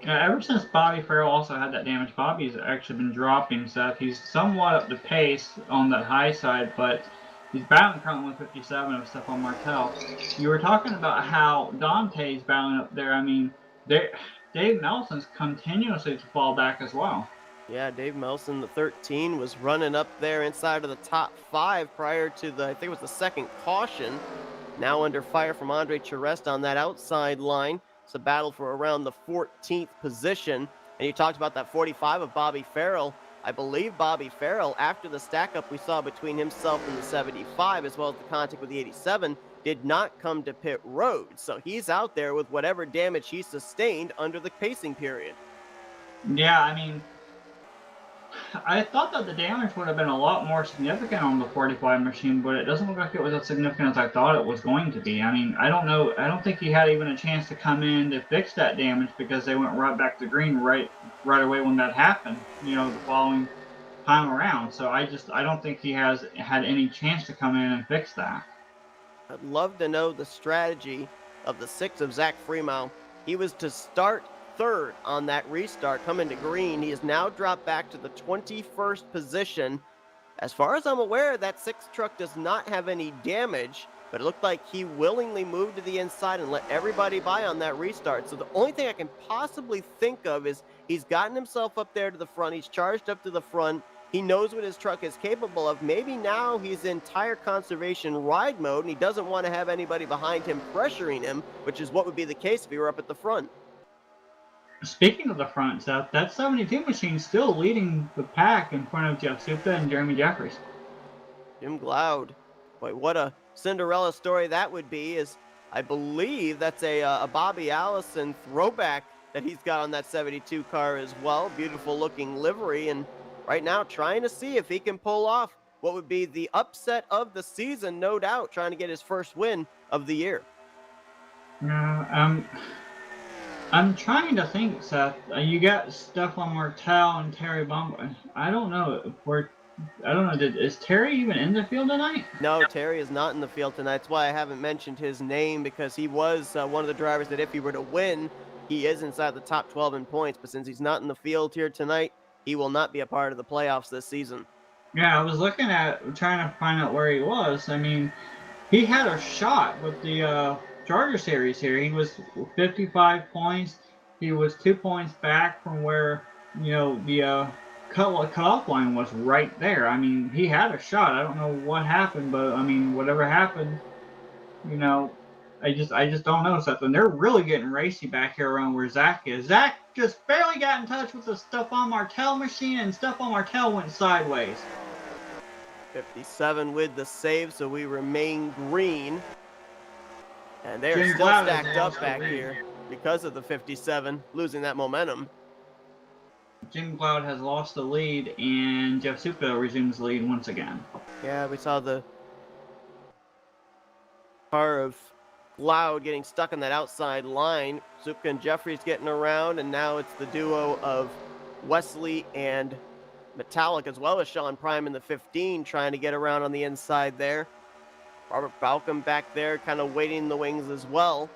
Ever since Bobby Farrell also had that damage, Bobby's actually been dropping, Seth. He's somewhat up to pace on that high side, but he's battling currently 157 of Stephon Martel. You were talking about how Dante's battling up there. I mean, Dave Nelson's continuously to fall back as well. Yeah, Dave Melson, the 13, was running up there inside of the top 5 prior to I think it was the second caution. Now under fire from Andre Charest on that outside line. It's a battle for around the 14th position. And you talked about that 45 of Bobby Farrell. I believe Bobby Farrell, after the stack-up we saw between himself and the 75, as well as the contact with the 87, did not come to pit road. So he's out there with whatever damage he sustained under the pacing period. Yeah, I mean, I thought that the damage would have been a lot more significant on the 45 machine, but it doesn't look like it was as significant as I thought it was going to be. I mean, I don't know. I don't think he had even a chance to come in to fix that damage because they went right back to green right away when that happened, the following time around. So I don't think he has had any chance to come in and fix that. I'd love to know the strategy of the 6 of Zach Fremont. He was to start 3rd on that restart, coming to green. He has now dropped back to the 21st position. As far as I'm aware, that 6 truck does not have any damage, but it looked like he willingly moved to the inside and let everybody by on that restart. So the only thing I can possibly think of is he's gotten himself up there to the front. He's charged up to the front. He knows what his truck is capable of. Maybe now he's in tire conservation ride mode and he doesn't want to have anybody behind him pressuring him, which is what would be the case if he were up at the front. Speaking of the front, Seth, that 72 machine still leading the pack in front of Jeff Supka and Jeremy Jeffries. Jim Glaude. Boy, what a Cinderella story that would be, is I believe that's a Bobby Allison throwback that he's got on that 72 car as well. Beautiful looking livery, and right now trying to see if he can pull off what would be the upset of the season, no doubt, trying to get his first win of the year. I'm trying to think, Seth. You got Stefan Martel and Terry Bumble. I don't know. Is Terry even in the field tonight? No, Terry is not in the field tonight. That's why I haven't mentioned his name, because he was one of the drivers that if he were to win, he is inside the top 12 in points. But since he's not in the field here tonight, he will not be a part of the playoffs this season. Yeah, I was trying to find out where he was. I mean, he had a shot with the Charger Series here. He was 55 points. He was 2 points back from where, the cutoff line was right there. I mean, he had a shot. I don't know what happened, but I mean, whatever happened, I just don't know something. They're really getting racy back here around where Zach is. Zach just barely got in touch with the Stefan Martel machine, and Stefan Martel went sideways. 57 with the save, so we remain green. And they're Jim still Glaude stacked is up also back leading. here because of the 57, losing that momentum. Jim Glaude has lost the lead, and Jeff Supka resumes the lead once again. Yeah, we saw the car of Glaude getting stuck on that outside line. Supka and Jeffries getting around, and now it's the duo of Wesley and Metallic, as well as Sean Prime in the 15, trying to get around on the inside there. Robert Balcom back there kind of waiting in the wings as well.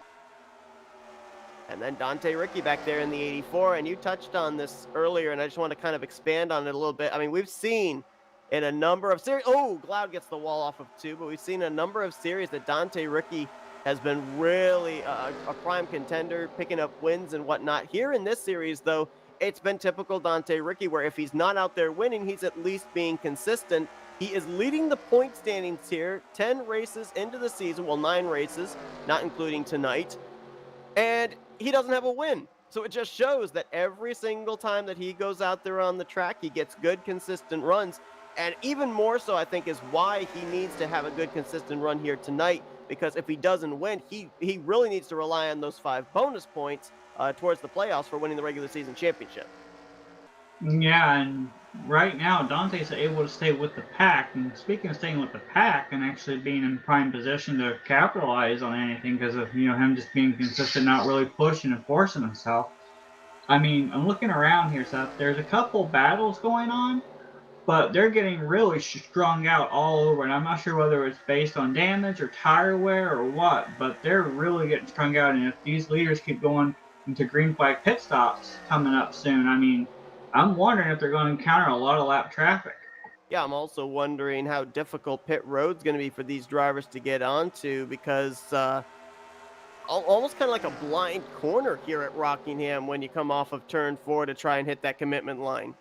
And then Dante Ricky back there in the 84. And you touched on this earlier, and I just want to kind of expand on it a little bit. I mean, we've seen in a number of series, Glaude gets the wall off of 2, but we've seen a number of series that Dante Ricky has been really a prime contender, picking up wins and whatnot. Here in this series, though, it's been typical Dante Ricky, where if he's not out there winning, he's at least being consistent. He is leading the point standings here, 10 races into the season, well, 9 races, not including tonight, and he doesn't have a win. So it just shows that every single time that he goes out there on the track, he gets good, consistent runs. And even more so, I think, is why he needs to have a good, consistent run here tonight, because if he doesn't win, he really needs to rely on those 5 bonus points towards the playoffs for winning the regular season championship. Yeah, and right now Dante's able to stay with the pack. And speaking of staying with the pack and actually being in prime position to capitalize on anything because of him just being consistent, not really pushing and forcing himself. I mean, I'm looking around here, Seth. There's a couple battles going on, but they're getting really strung out all over. And I'm not sure whether it's based on damage or tire wear or what, but they're really getting strung out. And if these leaders keep going into green flag pit stops coming up soon, I mean, I'm wondering if they're going to encounter a lot of lap traffic. Yeah, I'm also wondering how difficult pit road's going to be for these drivers to get onto, because almost kind of like a blind corner here at Rockingham when you come off of turn 4 to try and hit that commitment line.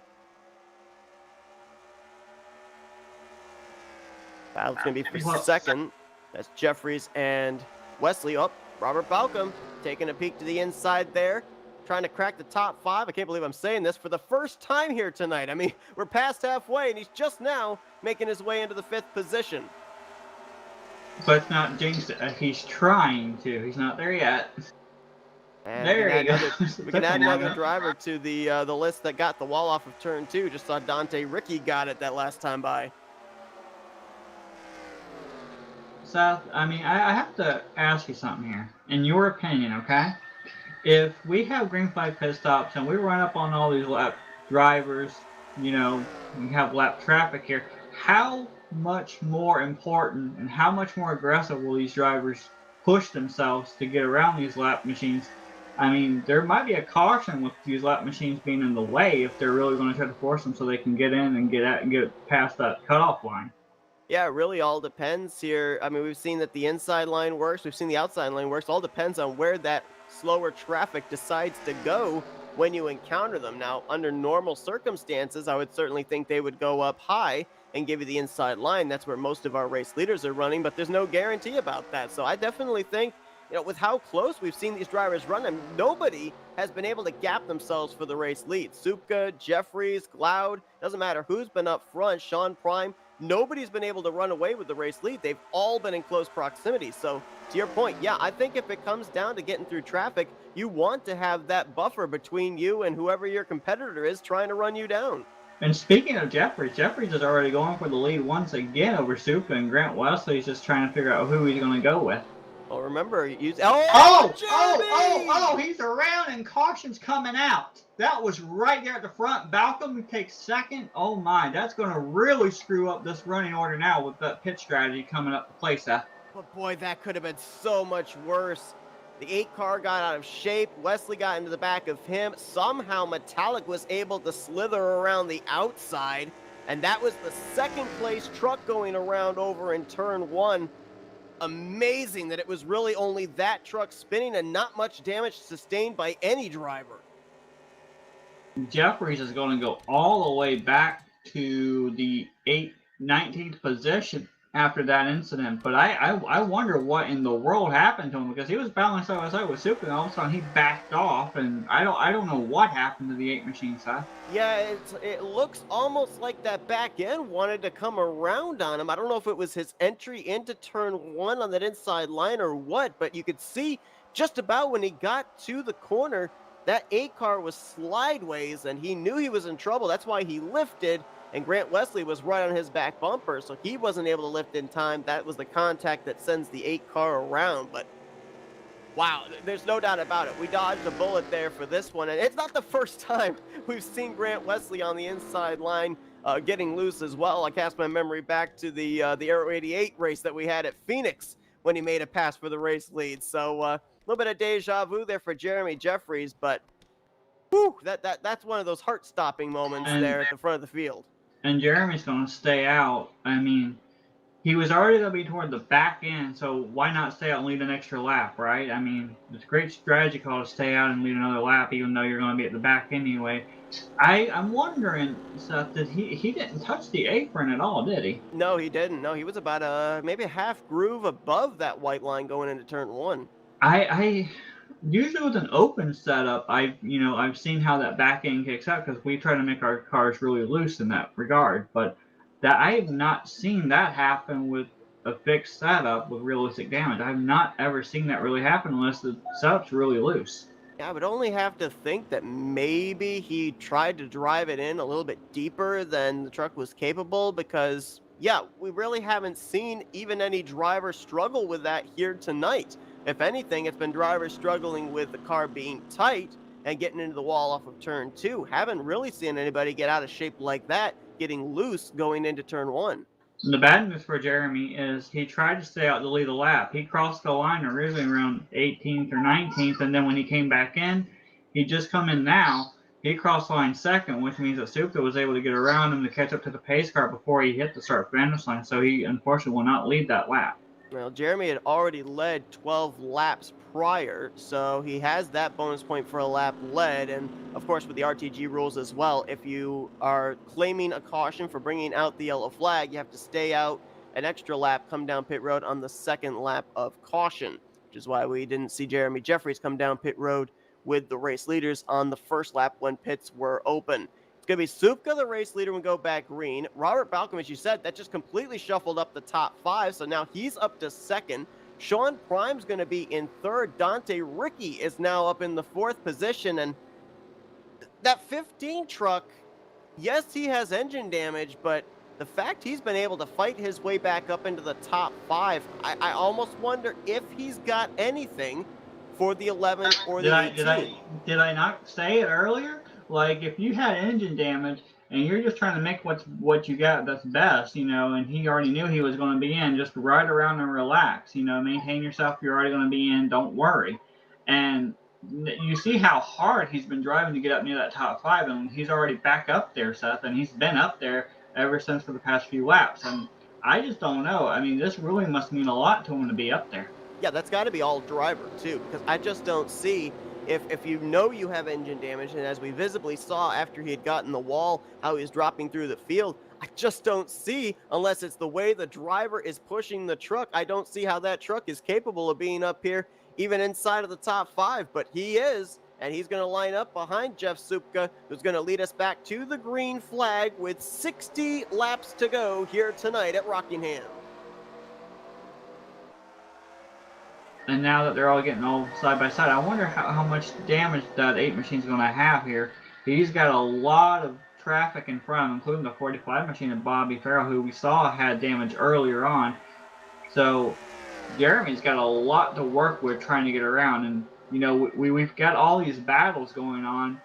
Battle's going to be for second. That's Jeffries and Wesley. Oh, Robert Balcom taking a peek to the inside there, trying to crack the top 5. I can't believe I'm saying this for the first time here tonight. I mean, we're past halfway, and he's just now making his way into the 5th position. Let's not jinx it. He's trying to. He's not there yet. And there you go. We can add another driver to the list that got the wall off of turn 2. Just saw Dante Ricky got it that last time by. Seth, I mean, I have to ask you something here. In your opinion, okay? If we have green flag pit stops and we run up on all these lap drivers, we have lap traffic here, how much more important and how much more aggressive will these drivers push themselves to get around these lap machines? I mean, there might be a caution with these lap machines being in the way if they're really going to try to force them so they can get in and get out and get past that cutoff line. Yeah, it really all depends here. I mean, we've seen that the inside line works, we've seen the outside line works. All depends on where that slower traffic decides to go when you encounter them. Now, under normal circumstances, I would certainly think they would go up high and give you the inside line. That's where most of our race leaders are running, but there's no guarantee about that. So I definitely think, with how close we've seen these drivers run, and nobody has been able to gap themselves for the race lead. Supka, Jeffries, Cloud, doesn't matter who's been up front, Sean Prime, nobody's been able to run away with the race lead. They've all been in close proximity. So to your point, yeah, I think if it comes down to getting through traffic, you want to have that buffer between you and whoever your competitor is trying to run you down. And speaking of Jeffries is already going for the lead once again over Supka, and Grant Wesley's just trying to figure out who he's going to go with. Well, remember, he's around and caution's coming out. That was right there at the front. Balcom takes second. Oh my, that's going to really screw up this running order now with that pit strategy coming up to play, Seth. But boy, that could have been so much worse. The 8 car got out of shape. Wesley got into the back of him. Somehow Metallic was able to slither around the outside. And that was the second place truck going around over in turn 1. Amazing that it was really only that truck spinning and not much damage sustained by any driver. Jeffries is going to go all the way back to the 19th position after that incident. But I wonder what in the world happened to him, because he was battling side by side with Super, and all of a sudden he backed off, and I don't know what happened to the 8 machine side. Yeah, it looks almost like that back end wanted to come around on him. I don't know if it was his entry into turn 1 on that inside line or what, but you could see just about when he got to the corner, that 8 car was slideways, and he knew he was in trouble. That's why he lifted, and Grant Wesley was right on his back bumper, so he wasn't able to lift in time. That was the contact that sends the 8 car around. But wow, there's no doubt about it. We dodged a bullet there for this one, and it's not the first time we've seen Grant Wesley on the inside line getting loose as well. I cast my memory back to the Aero 88 race that we had at Phoenix when he made a pass for the race lead. So a little bit of deja vu there for Jeremy Jeffries, but whew, that's one of those heart-stopping moments there at the front of the field. And Jeremy's going to stay out. I mean, he was already going to be toward the back end, so why not stay out and lead an extra lap, right? I mean, it's a great strategy call to stay out and lead another lap, even though you're going to be at the back anyway. I'm wondering, Seth, that he didn't touch the apron at all, did he? No, he didn't. No, he was about maybe a half groove above that white line going into turn 1. I usually with an open setup, I've seen how that back end kicks out, because we try to make our cars really loose in that regard. But that I have not seen that happen with a fixed setup with realistic damage. I've not ever seen that really happen unless the setup's really loose. I would only have to think that maybe he tried to drive it in a little bit deeper than the truck was capable, because, yeah, we really haven't seen even any driver struggle with that here tonight. If anything, it's been drivers struggling with the car being tight and getting into the wall off of turn 2. Haven't really seen anybody get out of shape like that, getting loose going into turn 1. The bad news for Jeremy is he tried to stay out to lead the lap. He crossed the line originally around 18th or 19th, and then when he came back in, he just come in now. He crossed the line second, which means that Supka was able to get around him to catch up to the pace car before he hit the start-finish line, so he unfortunately will not lead that lap. Well, Jeremy had already led 12 laps prior, so he has that bonus point for a lap led. And of course, with the RTG rules as well, if you are claiming a caution for bringing out the yellow flag, you have to stay out an extra lap, come down pit road on the second lap of caution, which is why we didn't see Jeremy Jeffries come down pit road with the race leaders on the first lap when pits were open. Going to be Supka, the race leader, when go back green. Robert Balcom, as you said, that just completely shuffled up the top 5, so now he's up to second. Sean Prime's going to be in third. Dante Ricky is now up in the 4th position, and that 15 truck, yes, he has engine damage, but the fact he's been able to fight his way back up into the top 5, I almost wonder if he's got anything for the 11 or the 18. Did I not say it earlier? Like, if you had engine damage and you're just trying to make what you got that's best, and he already knew he was going to be in, just ride around and relax, maintain yourself. You're already going to be in. Don't worry. And you see how hard he's been driving to get up near that top 5, and he's already back up there, Seth, and he's been up there ever since for the past few laps. And I just don't know. I mean, this really must mean a lot to him to be up there. Yeah, that's got to be all driver too, because I just don't see if you know you have engine damage, and as we visibly saw after he had gotten the wall, how he was dropping through the field. I just don't see, unless it's the way the driver is pushing the truck, I don't see how that truck is capable of being up here, even inside of the top 5. But he is, and he's going to line up behind Jeff Supka, who's going to lead us back to the green flag with 60 laps to go here tonight at Rockingham. And now that they're all getting all side by side, I wonder how much damage that 8 machine's going to have here. He's got a lot of traffic in front, including the 45 machine and Bobby Farrell, who we saw had damage earlier on. So Jeremy's got a lot to work with trying to get around. And, you know, we've got all these battles going on.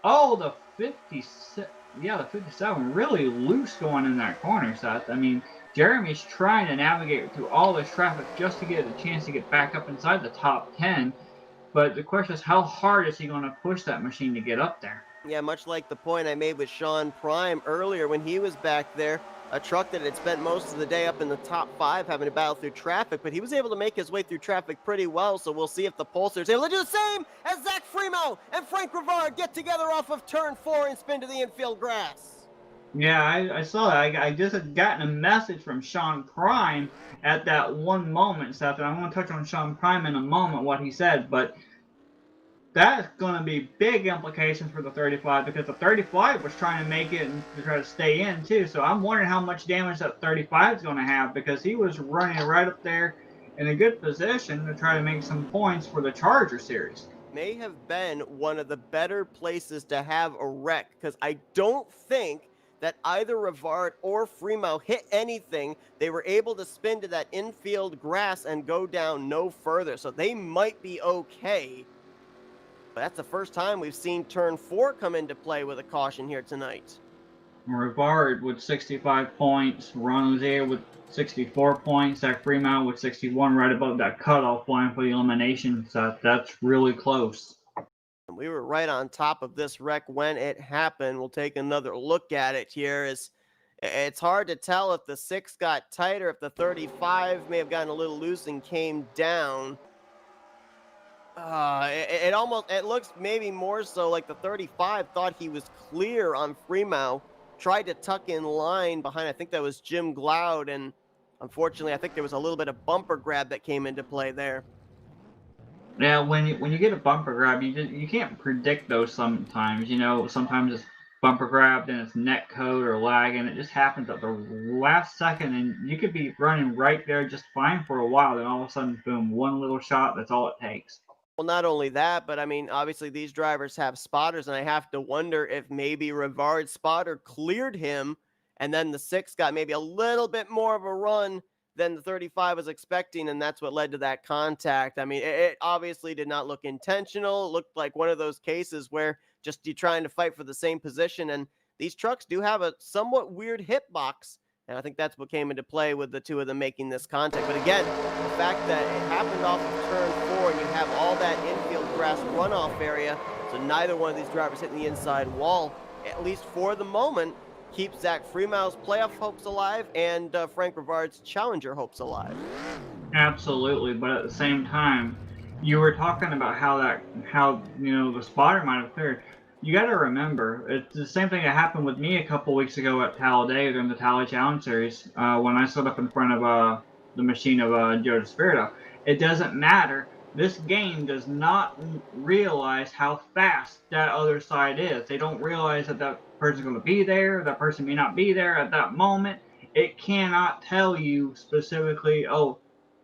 Oh, the 57 really loose going in that corner, Seth. I mean, Jeremy's trying to navigate through all this traffic just to get a chance to get back up inside the top 10. But the question is, how hard is he going to push that machine to get up there? Yeah, much like the point I made with Sean Prime earlier when he was back there, a truck that had spent most of the day up in the top 5 having to battle through traffic, but he was able to make his way through traffic pretty well, so we'll see if the Pulsar is able to do the same as Zach Freemo and Frank Rivard get together off of turn 4 and spin to the infield grass. Yeah, I saw that. I just had gotten a message from Sean Prime at that one moment, Seth, and I'm going to touch on Sean Prime in a moment, what he said, but that's going to be big implications for the 35, because the 35 was trying to make it and to try to stay in, too, so I'm wondering how much damage that 35 is going to have, because he was running right up there in a good position to try to make some points for the Charger Series. May have been one of the better places to have a wreck, because I don't think that either Rivard or Freemo hit anything. They were able to spin to that infield grass and go down no further, so they might be okay. But that's the first time we've seen turn 4 come into play with a caution here tonight. Rivard with 65 points, Ron Luzier with 64 points, Zach Freemo with 61, right above that cutoff line for the elimination. So that's really close. We were right on top of this wreck when it happened. We'll take another look at it here. It's hard to tell if the 6 got tighter, if the 35 may have gotten a little loose and came down. It looks maybe more so like the 35 thought he was clear on Freemo, tried to tuck in line behind, I think that was Jim Gloud, and unfortunately I think there was a little bit of bumper grab that came into play there. Yeah, when you get a bumper grab, you can't predict those sometimes. You know, sometimes it's bumper grab, then it's net code or lag, and it just happens at the last second, and you could be running right there just fine for a while, then all of a sudden, boom, one little shot, that's all it takes. Well, not only that, but I mean, obviously these drivers have spotters, and I have to wonder if maybe Rivard's spotter cleared him, and then the 6 got maybe a little bit more of a run than the 35 was expecting, and that's what led to that contact. I mean, it obviously did not look intentional. It looked like one of those cases where just you trying to fight for the same position, and these trucks do have a somewhat weird hitbox, and I think that's what came into play with the 2 of them making this contact. But again, the fact that it happened off of turn 4 and you have all that infield grass runoff area, so neither one of these drivers hitting the inside wall, at least for the moment, keeps Zach Freemo's playoff hopes alive and Frank Rivard's challenger hopes alive. Absolutely, but at the same time, you were talking about how you know the spotter might have cleared. You got to remember, it's the same thing that happened with me a couple weeks ago at Talladega during the Tally Challenge Series when I stood up in front of the machine of Joe DeSpirito. It doesn't matter. This game does not realize how fast that other side is. They don't realize that that person's going to be there. That person may not be there at that moment. It cannot tell you specifically, oh,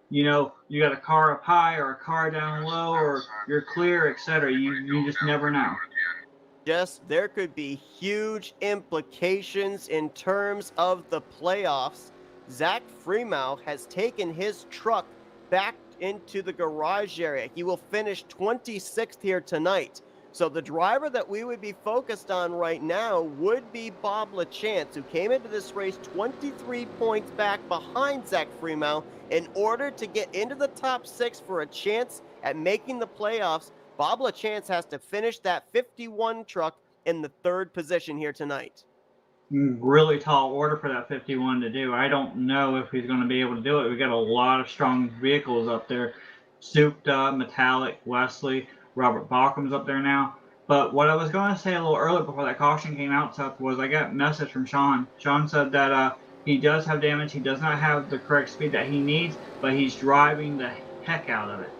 you know, you got a car up high or a car down low or you're clear, etc. You just never know. There could be huge implications in terms of the playoffs. Zach Freemo has taken his truck back into the garage area. He will finish 26th here tonight. So the driver that we would be focused on right now would be Bob LaChance, who came into this race 23 points back behind Zach Freemo in order to get into the top 6 for a chance at making the playoffs. Bob LaChance has to finish that 51 truck in the 3rd position here tonight. Really tall order for that 51 to do. I don't know if he's going to be able to do it. We got a lot of strong vehicles up there. Souped Up, Metallic, Wesley, Robert Balcom's up there now. But what I was going to say a little earlier before that caution came out, Seth, was I got a message from Sean. Sean said that he does have damage. He does not have the correct speed that he needs, but he's driving the heck out of it.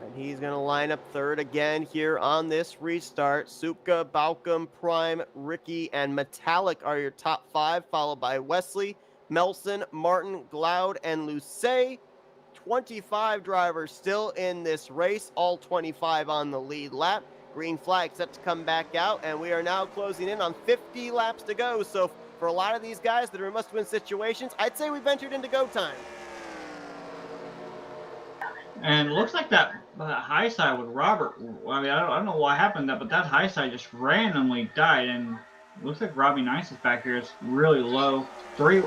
And he's going to line up 3rd again here on this restart. Supka, Balcom, Prime, Ricky, and Metallic are your top 5, followed by Wesley, Melson, Martin, Gloud, and Lucet. 25 drivers still in this race, all 25 on the lead lap. Green flag set to come back out, and we are now closing in on 50 laps to go. So for a lot of these guys that are in must-win situations, I'd say we've entered into go time. And it looks like that high side with Robert. I mean, I don't know what happened to that, but that high side just randomly died. And it looks like Robbie Nice is back here. It's really low.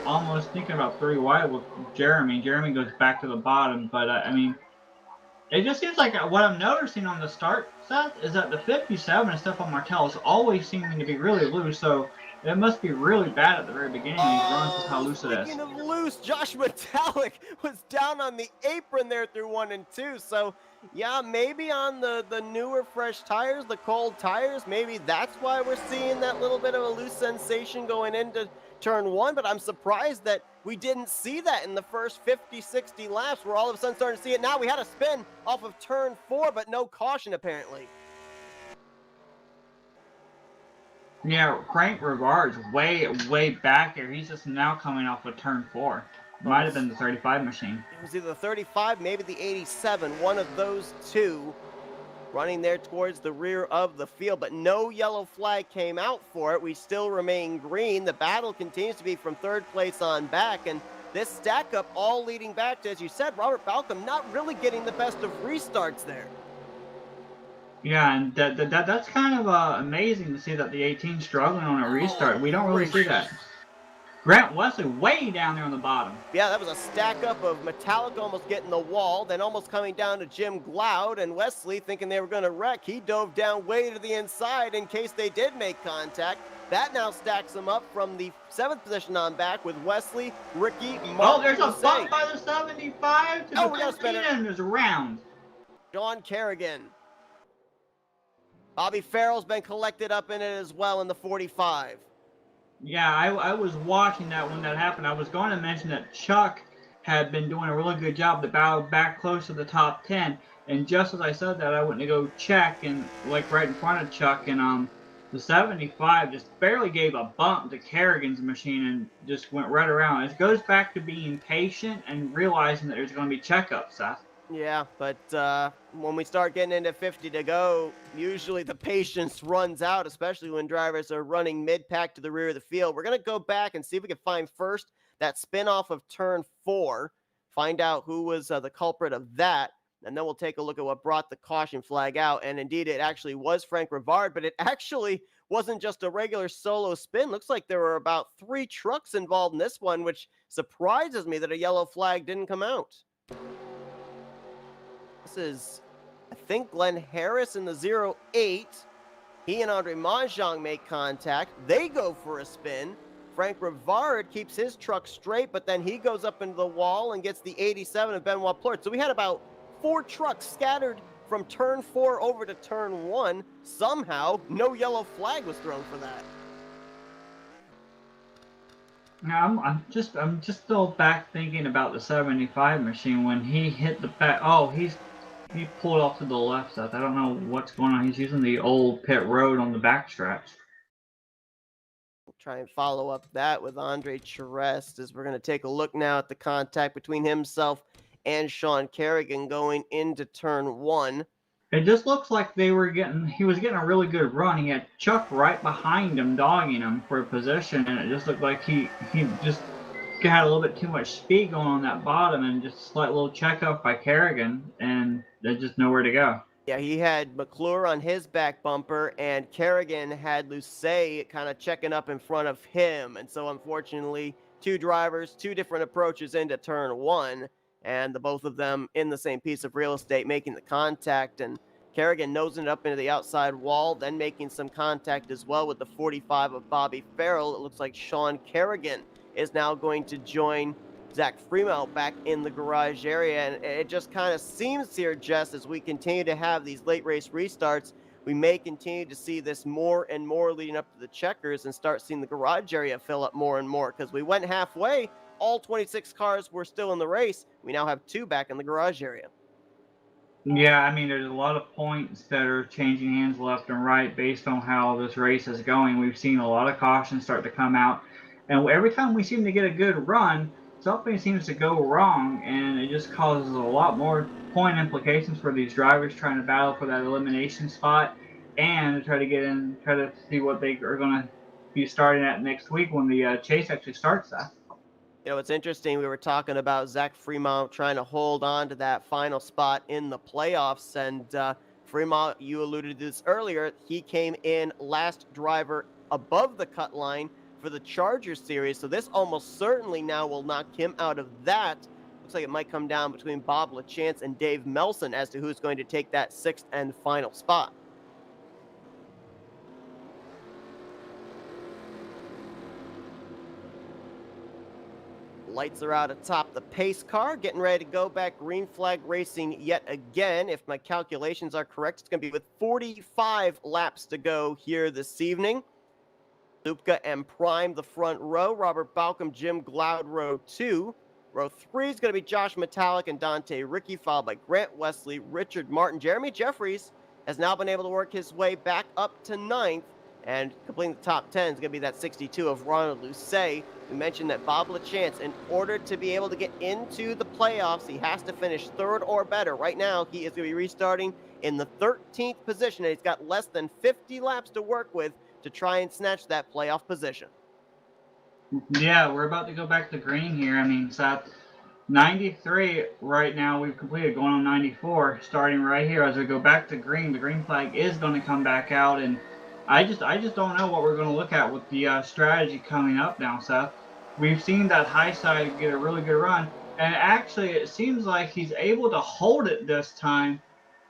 Almost thinking about 3 wide with Jeremy. Jeremy goes back to the bottom. But, I mean, it just seems like what I'm noticing on the start, Seth, is that the 57 and Stefan Martel is always seeming to be really loose. So it must be really bad at the very beginning. These runs is how loose it is. Speaking of loose, Josh Metallic was down on the apron there through 1 and 2. So, yeah, maybe on the newer, fresh tires, the cold tires, maybe that's why we're seeing that little bit of a loose sensation going into turn 1. But I'm surprised that we didn't see that in the first 50, 60 laps. We're all of a sudden starting to see it now. We had a spin off of turn 4, but no caution apparently. Yeah, Frank Rivard's way back here. He's just now coming off of turn 4. Might have been the 35 machine. It was either the 35, maybe the 87, one of those two, running there towards the rear of the field, but no yellow flag came out for it. We still remain green. The battle continues to be from 3rd place on back, and this stack up all leading back to, as you said, Robert Balcom not really getting the best of restarts there. Yeah, and that's kind of amazing to see that the 18 struggling on a restart. We don't really see that. Grant Wesley way down there on the bottom. Yeah, that was a stack up of Metallic almost getting the wall, then almost coming down to Jim Gloud, and Wesley thinking they were going to wreck. He dove down way to the inside in case they did make contact. That now stacks them up from the 7th position on back with Wesley, Ricky, Martin. Oh, there's a bump by the 75 to the 15, and there's a round. John Kerrigan. Bobby Farrell's been collected up in it as well in the 45. Yeah, I was watching that when that happened. I was going to mention that Chuck had been doing a really good job to bow back close to the top 10. And just as I said that, I went to go check, and like right in front of Chuck, and the 75 just barely gave a bump to Kerrigan's machine and just went right around. It goes back to being patient and realizing that there's going to be checkups, Seth. Yeah, but when we start getting into 50 to go, usually the patience runs out, especially when drivers are running mid-pack to the rear of the field. We're going to go back and see if we can find first that spin off of turn 4, find out who was the culprit of that, and then we'll take a look at what brought the caution flag out. And indeed, it actually was Frank Rivard, but it actually wasn't just a regular solo spin. Looks like there were about 3 trucks involved in this one, which surprises me that a yellow flag didn't come out. This is, I think, Glenn Harris in the 08. He and Andre Mahjong make contact. They go for a spin. Frank Rivard keeps his truck straight, but then he goes up into the wall and gets the 87 of Benoit Plort. So we had about 4 trucks scattered from turn 4 over to turn 1. Somehow, no yellow flag was thrown for that. Now I'm just still back thinking about the 75 machine when he hit the back. Oh, he pulled off to the left, Seth. I don't know what's going on. He's using the old pit road on the backstretch. We'll try and follow up that with Andre Charest as we're going to take a look now at the contact between himself and Sean Kerrigan going into turn 1. It just looks like he was getting a really good run. He had Chuck right behind him, dogging him for a position, and it just looked like he just had a little bit too much speed going on that bottom, and just a slight little check up by Kerrigan, and there's just nowhere to go. Yeah, he had McClure on his back bumper, and Kerrigan had Lucet kind of checking up in front of him. And so, unfortunately, 2 drivers, 2 different approaches into turn 1. and the both of them in the same piece of real estate making the contact, and Kerrigan nosing it up into the outside wall, then making some contact as well with the 45 of Bobby Farrell. It looks like Sean Kerrigan is now going to join Zach Fremont back in the garage area. And it just kind of seems here, Jess, as we continue to have these late race restarts, we may continue to see this more and more leading up to the checkers and start seeing the garage area fill up more and more, because we went halfway. All 26 cars were still in the race. We now have 2 back in the garage area. Yeah, I mean, there's a lot of points that are changing hands left and right based on how this race is going. We've seen a lot of cautions start to come out, and every time we seem to get a good run, something seems to go wrong, and it just causes a lot more point implications for these drivers trying to battle for that elimination spot and to try to get in, try to see what they are going to be starting at next week when the chase actually starts that. You know, it's interesting. We were talking about Zach Fremont trying to hold on to that final spot in the playoffs. And Fremont, you alluded to this earlier, he came in last driver above the cut line for the Charger series. So this almost certainly now will knock him out of that. Looks like it might come down between Bob LaChance and Dave Melson as to who's going to take that 6th and final spot. Lights are out atop the pace car, getting ready to go back green flag racing yet again. If my calculations are correct, it's going to be with 45 laps to go here this evening. Supka and Prime the front row, Robert Balcom, Jim Gloud row 2. Row 3 is going to be Josh Metallic and Dante Ricky, followed by Grant Wesley, Richard Martin. Jeremy Jeffries has now been able to work his way back up to 9th, and completing the top 10 is going to be that 62 of Ronald Lucet. We mentioned that Bob LaChance, in order to be able to get into the playoffs, he has to finish 3rd or better. Right now, he is going to be restarting in the 13th position, and he's got less than 50 laps to work with to try and snatch that playoff position. Yeah, we're about to go back to green here. I mean, Seth, 93 right now, we've completed, going on 94, starting right here. As we go back to green, the green flag is going to come back out, and I just don't know what we're going to look at with the strategy coming up now, Seth. We've seen that high side get a really good run, and actually it seems like he's able to hold it this time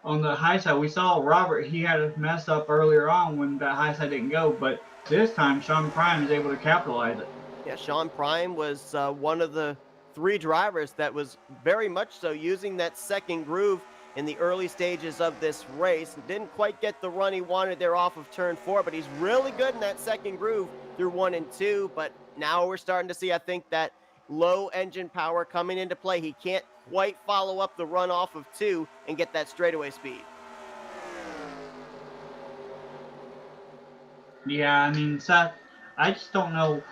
on the high side. We saw Robert, he had a mess up earlier on when that high side didn't go, but this time Sean Prime is able to capitalize it. Yeah, Sean Prime was one of the 3 drivers that was very much so using that second groove in the early stages of this race. Didn't quite get the run he wanted there off of turn 4, but he's really good in that second groove through 1 and 2. But now we're starting to see, I think, that low engine power coming into play. He can't quite follow up the run off of 2 and get that straightaway speed. Yeah, I mean, Seth, I just don't know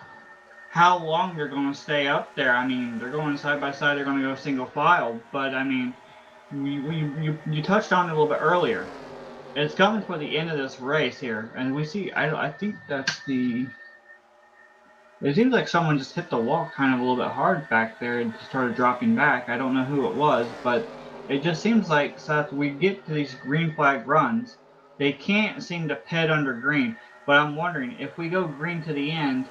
how long they're going to stay up there. I mean, they're going side by side, they're going to go single file, but I mean, you touched on it a little bit earlier. It's coming for the end of this race here, and we see, I think that's the, it seems like someone just hit the wall kind of a little bit hard back there and started dropping back. I don't know who it was, but it just seems like, Seth, we get to these green flag runs, they can't seem to pit under green, but I'm wondering, if we go green to the end,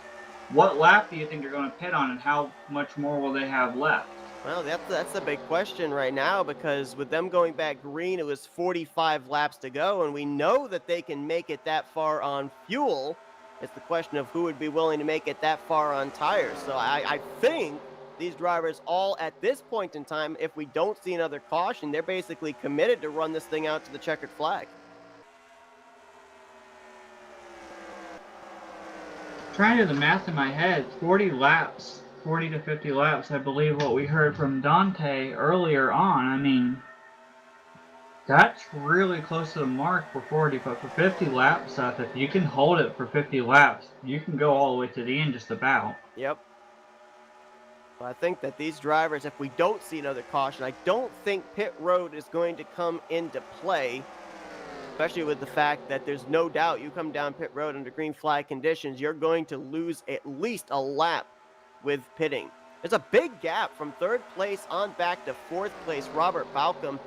what lap do you think they're going to pit on, and how much more will they have left? Well, that's the big question right now, because with them going back green, it was 45 laps to go, and we know that they can make it that far on fuel. It's the question of who would be willing to make it that far on tires. So I think these drivers all at this point in time, if we don't see another caution, they're basically committed to run this thing out to the checkered flag. Trying to do the math in my head, 40 laps, 40 to 50 laps, I believe what we heard from Dante earlier on. I mean, that's really close to the mark for 40, but for 50 laps, Seth, if you can hold it for 50 laps, you can go all the way to the end just about. Yep. Well, I think that these drivers, if we don't see another caution, I don't think pit road is going to come into play, especially with the fact that there's no doubt you come down pit road under green flag conditions, you're going to lose at least a lap with pitting. There's a big gap from 3rd place on back to 4th place, Robert Balcom.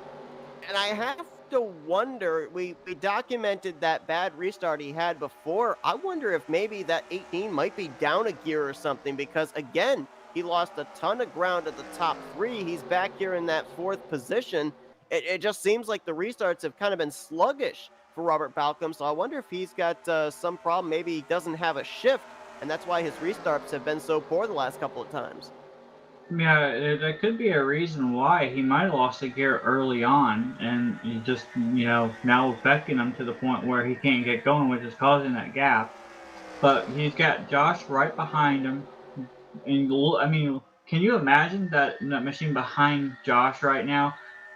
And I have to wonder, we documented that bad restart he had before. I wonder if maybe that 18 might be down a gear or something, because again, He lost a ton of ground at the top 3. He's back here in that 4th position. It just seems like the restarts have kind of been sluggish for Robert Balcom, so I wonder if he's got some problem. Maybe he doesn't have a shift, and that's why his restarts have been so poor the last couple of times. Yeah, that could be a reason why he might have lost a gear early on, and he just, now affecting him to the point where he can't get going, which is causing that gap. But he's got Josh right behind him, and I mean, can you imagine that machine behind Josh right now?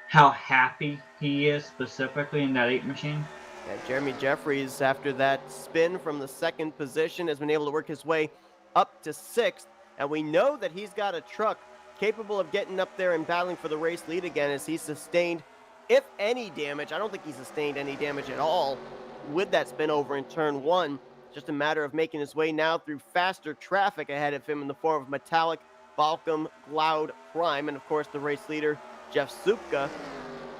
How happy he is specifically in that 8 machine. Yeah, Jeremy Jeffries, after that spin from the 2nd position, has been able to work his way up to 6th. And we know that he's got a truck capable of getting up there and battling for the race lead again, as he sustained, if any damage. I don't think he sustained any damage at all with that spin over in turn 1. Just a matter of making his way now through faster traffic ahead of him in the form of Metallic, Balcom, Cloud, Prime, and of course the race leader, Jeff Supka.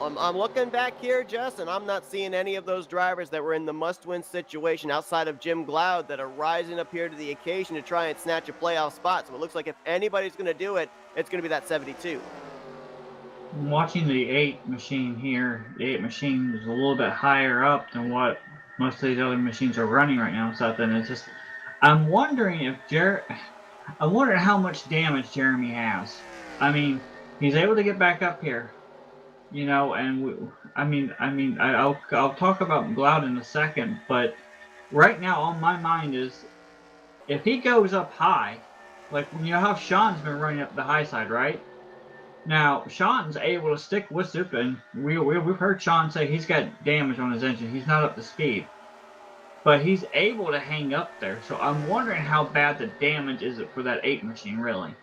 I'm looking back here, Jess, and I'm not seeing any of those drivers that were in the must-win situation outside of Jim Glaude that are rising up here to the occasion to try and snatch a playoff spot. So it looks like if anybody's going to do it, it's going to be that 72. Watching the 8 machine here, the 8 machine is a little bit higher up than what most of these other machines are running right now. So then it's just, I'm wondering how much damage Jeremy has. I mean, he's able to get back up here. And I'll talk about Glaude in a second, but right now on my mind is if he goes up high, like how Sean's been running up the high side, right? Now Sean's able to stick with Supka, and we've heard Sean say he's got damage on his engine. He's not up to speed, but he's able to hang up there. So I'm wondering how bad the damage is for that 8 machine, really.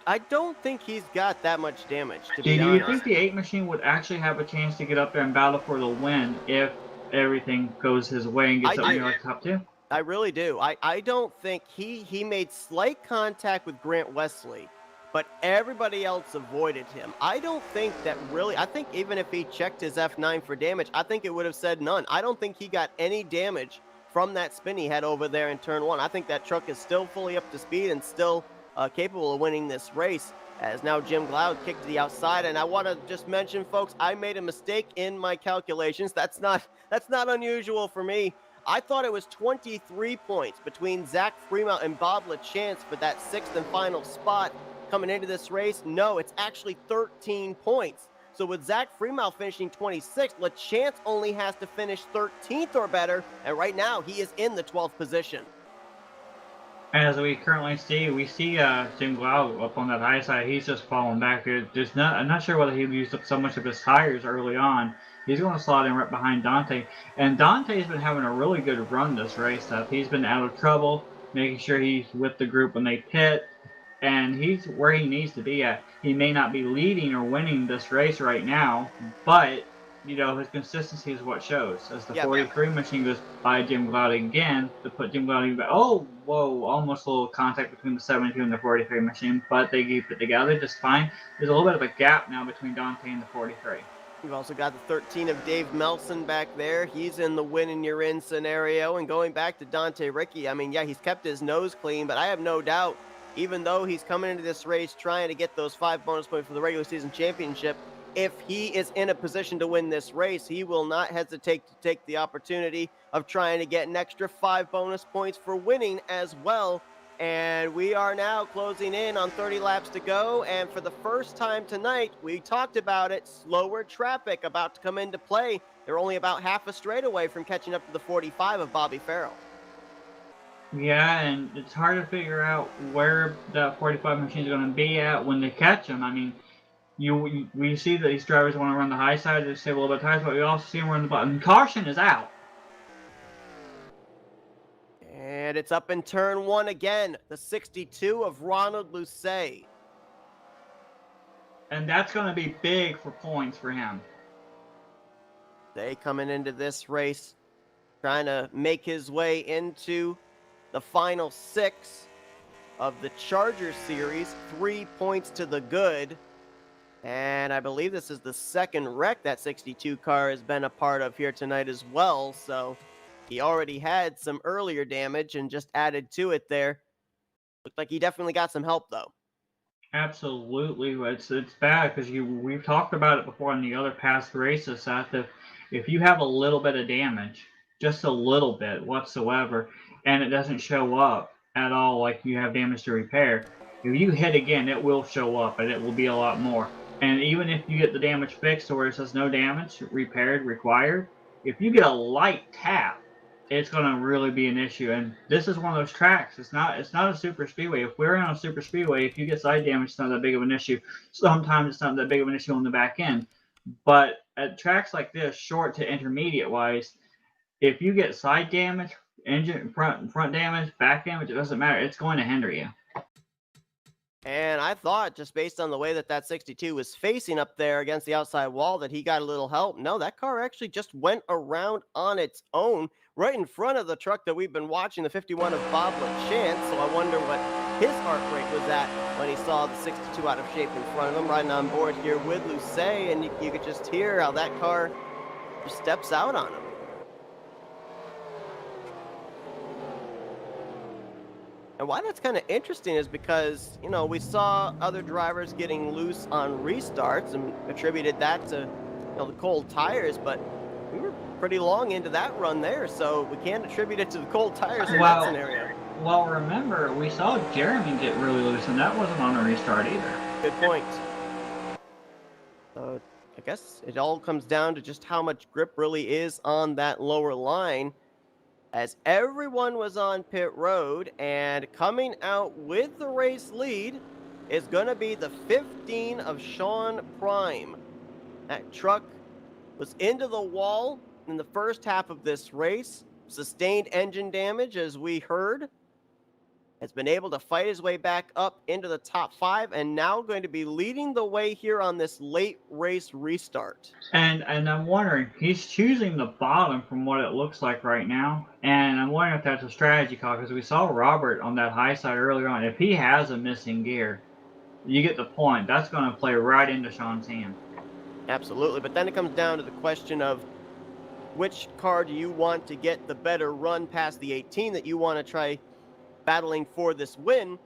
I don't think he's got that much damage, to Do be you honest. think the 8 machine would actually have a chance to get up there and battle for the win if everything goes his way and gets up near like top 2? I really do. I don't think he made slight contact with Grant Wesley, but everybody else avoided him. I don't think that really, I think even if he checked his F9 for damage, I think it would have said none. I don't think he got any damage from that spin he had over there in turn 1. I think that truck is still fully up to speed and still capable of winning this race, as now Jim Glaude kicked to the outside. And I want to just mention, folks, I made a mistake in my calculations. That's not unusual for me. I thought it was 23 points between Zach Fremont and Bob LaChance for that 6th and final spot coming into this race. No, it's actually 13 points. So with Zach Fremont finishing 26th, LaChance only has to finish 13th or better, and right now he is in the 12th position. As we currently see, Jim Glaude up on that high side. He's just falling back. I'm not sure whether he used up so much of his tires early on. He's going to slot in right behind Dante. And Dante's been having a really good run this race. He's been out of trouble, making sure he's with the group when they pit. And he's where he needs to be at. He may not be leading or winning this race right now, but his consistency is what shows. As the 43 machine goes by Jim Glaude again to put Jim Glaude back. Oh, whoa, almost a little contact between the 72 and the 43 machine, but they keep it together just fine. There's a little bit of a gap now between Dante and the 43. We've also got the 13 of Dave Melson back there. He's in the win and you're in scenario. And going back to Dante Ricky, I mean, yeah, he's kept his nose clean, but I have no doubt, even though he's coming into this race trying to get those 5 bonus points for the regular season championship, if he is in a position to win this race, he will not hesitate to take the opportunity of trying to get an extra 5 bonus points for winning as well. And we are now closing in on 30 laps to go. And for the first time tonight, we talked about it, slower traffic about to come into play. They're only about half a straight away from catching up to the 45 of Bobby Farrell. Yeah, and it's hard to figure out where that 45 machine is going to be at when they catch him. I mean, we see that these drivers want to run the high side to save a little bit of time, but we also see them run the bottom. Caution is out. And it's up in turn 1 again, the 62 of Ronald Lucet. And that's going to be big for points for him. They coming into this race, trying to make his way into the final 6 of the Charger Series, 3 points to the good. And I believe this is the second wreck that 62 car has been a part of here tonight as well. So he already had some earlier damage and just added to it there. Looked like he definitely got some help, though. Absolutely, it's bad because we've talked about it before in the other past races, Seth. If you have a little bit of damage, just a little bit whatsoever, and it doesn't show up at all, like you have damage to repair, if you hit again, it will show up and it will be a lot more. And even if you get the damage fixed, or where it says no damage repaired required, if you get a light tap, it's going to really be an issue. And this is one of those tracks. It's not a super speedway. If we're on a super speedway, if you get side damage, it's not that big of an issue. Sometimes it's not that big of an issue on the back end. But at tracks like this, short to intermediate wise, if you get side damage, engine front damage, back damage, it doesn't matter. It's going to hinder you. And I thought, just based on the way that 62 was facing up there against the outside wall, that he got a little help. No, that car actually just went around on its own right in front of the truck that we've been watching, the 51 of Bob LaChance. So I wonder what his heart rate was at when he saw the 62 out of shape in front of him, riding on board here with Lucet. And you could just hear how that car just steps out on him. And why that's kind of interesting is because, we saw other drivers getting loose on restarts and attributed that to, the cold tires, but we were pretty long into that run there, so we can't attribute it to the cold tires in that scenario. Well, remember, we saw Jeremy get really loose, and that wasn't on a restart either. Good point. So I guess it all comes down to just how much grip really is on that lower line, as everyone was on pit road, and coming out with the race lead is going to be the 15 of Sean Prime. That truck was into the wall in the first half of this race, sustained engine damage, as we heard, has been able to fight his way back up into the top 5, and now going to be leading the way here on this late race restart. And I'm wondering, he's choosing the bottom from what it looks like right now, and I'm wondering if that's a strategy call, because we saw Robert on that high side earlier on. If he has a missing gear, you get the point. That's going to play right into Sean's hand. Absolutely, but then it comes down to the question of which car do you want to get the better run past the 18 that you want to try battling for this win.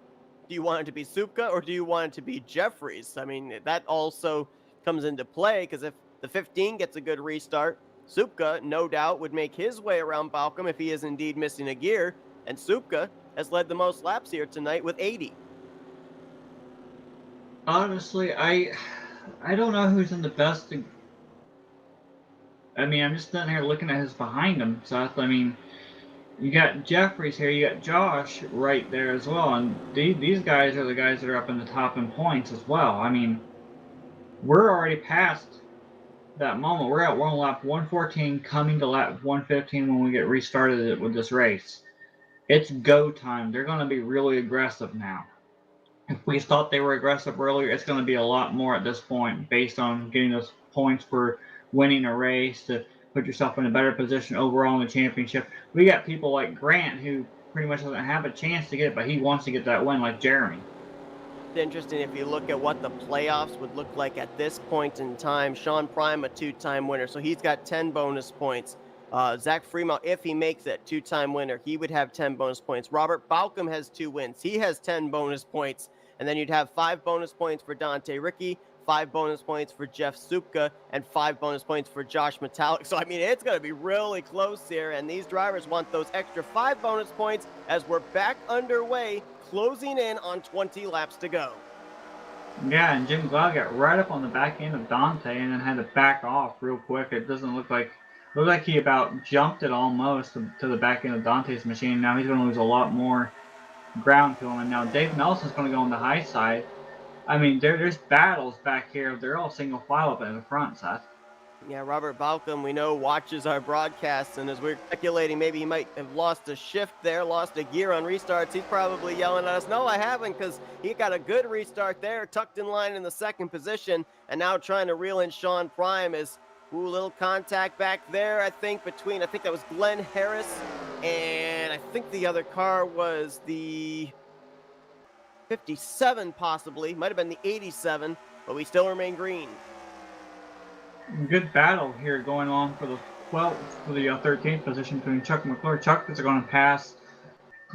Do you want it to be Supka or do you want it to be Jeffries? I mean, that also comes into play, because if the 15 gets a good restart, Supka, no doubt, would make his way around Balcom if he is indeed missing a gear, and Supka has led the most laps here tonight with 80. Honestly, I don't know who's in the best. I mean, I'm just sitting here looking at his behind him, Seth. I mean, you got Jeffries here, you got Josh right there as well, and these guys are the guys that are up in the top in points as well. I mean, we're already past that moment. We're at lap 114, coming to lap 115 when we get restarted with this race. It's go time. They're going to be really aggressive now. If we thought they were aggressive earlier, it's going to be a lot more at this point, based on getting those points for winning a race to put yourself in a better position overall in the championship. We got people like Grant, who pretty much doesn't have a chance to get it, but he wants to get that win, like Jeremy. It's interesting if you look at what the playoffs would look like at this point in time. Sean Prime, a 2-time winner, so he's got 10 bonus points. Zach Fremont, if he makes it, 2-time winner, he would have 10 bonus points. Robert Balcom has 2 wins. He has 10 bonus points. And then you'd have 5 bonus points for Dante Ricky, 5 bonus points for Jeff Supka, and 5 bonus points for Josh Metallic. So, I mean, it's going to be really close here, and these drivers want those extra 5 bonus points as we're back underway, closing in on 20 laps to go. Yeah, and Jim Glau got right up on the back end of Dante and then had to back off real quick. It doesn't look like he about jumped it almost to the back end of Dante's machine. Now he's going to lose a lot more ground to him, and now Dave Nelson's going to go on the high side. I mean, there's battles back here. They're all single file up in the front, Seth. Yeah, Robert Balcom, we know, watches our broadcasts, and as we're speculating, maybe he might have lost a shift there, lost a gear on restarts. He's probably yelling at us, no, I haven't, because he got a good restart there, tucked in line in the second position, and now trying to reel in Sean Prime as, little contact back there, I think that was Glenn Harris, and I think the other car was the 57 possibly, might have been the 87, but we still remain green. Good battle here going on for the 13th position between Chuck McClure. Chuck is going to pass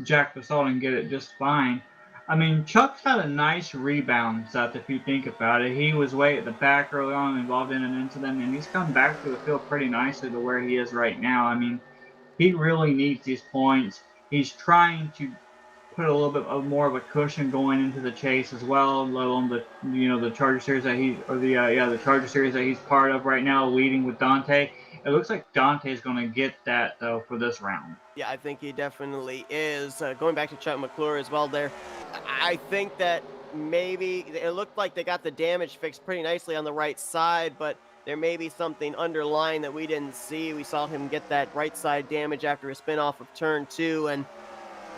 Jack Basalt and get it just fine. I mean, Chuck's had a nice rebound, Seth, if you think about it. He was way at the back early on, involved in an incident, and he's come back to the field pretty nicely to where he is right now. I mean, he really needs these points. He's trying to put a little bit of more of a cushion going into the chase as well, let alone the Charger series that the Charger series that he's part of right now, leading with Dante. It looks like Dante's going to get that though for this round. Yeah, I think he definitely is. Going back to Chuck McClure as well there, I think that maybe it looked like they got the damage fixed pretty nicely on the right side, but there may be something underlying that we didn't see. We saw him get that right side damage after a spin off of turn 2, and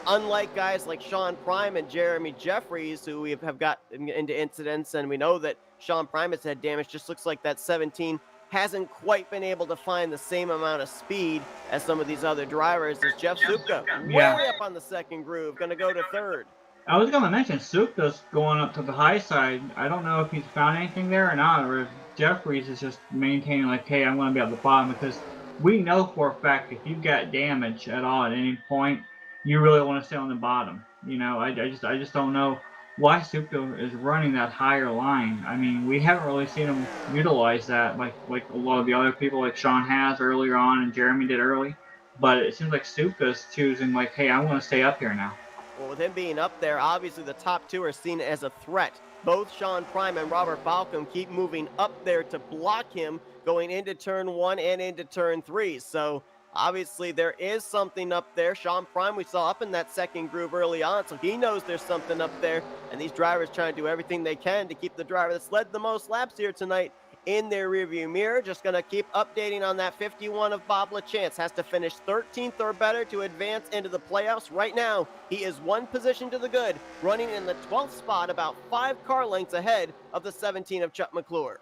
unlike guys like Sean Prime and Jeremy Jeffries, who we have got into incidents, and we know that Sean Prime has had damage, just looks like that 17 hasn't quite been able to find the same amount of speed as some of these other drivers. As Jeff Supka way up on the second groove, going to go to third. I was going to mention Supka's going up to the high side. I don't know if he's found anything there or not, or if Jeffries is just maintaining like, hey, I'm going to be at the bottom, because we know for a fact if you've got damage at all at any point, you really want to stay on the bottom. You know, I just don't know why Supka is running that higher line. I mean, we haven't really seen him utilize that like a lot of the other people, like Sean has earlier on and Jeremy did early. But it seems like Supka's choosing like, hey, I want to stay up here now. Well, with him being up there, obviously the top two are seen as a threat. Both Sean Prime and Robert Balcom keep moving up there to block him going into turn 1 and into turn 3. So obviously there is something up there. Sean Prime we saw up in that second groove early on, so he knows there's something up there. And these drivers trying to do everything they can to keep the driver that's led the most laps here tonight in their rearview mirror. Just going to keep updating on that 51 of Bob LaChance. Has to finish 13th or better to advance into the playoffs. Right now, he is one position to the good, running in the 12th spot, about 5 car lengths ahead of the 17 of Chuck McClure.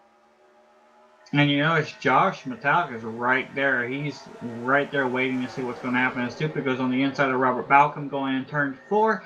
And you notice Josh Metallic is right there. He's right there waiting to see what's going to happen. As Stupa goes on the inside of Robert Balcom going in turn 4.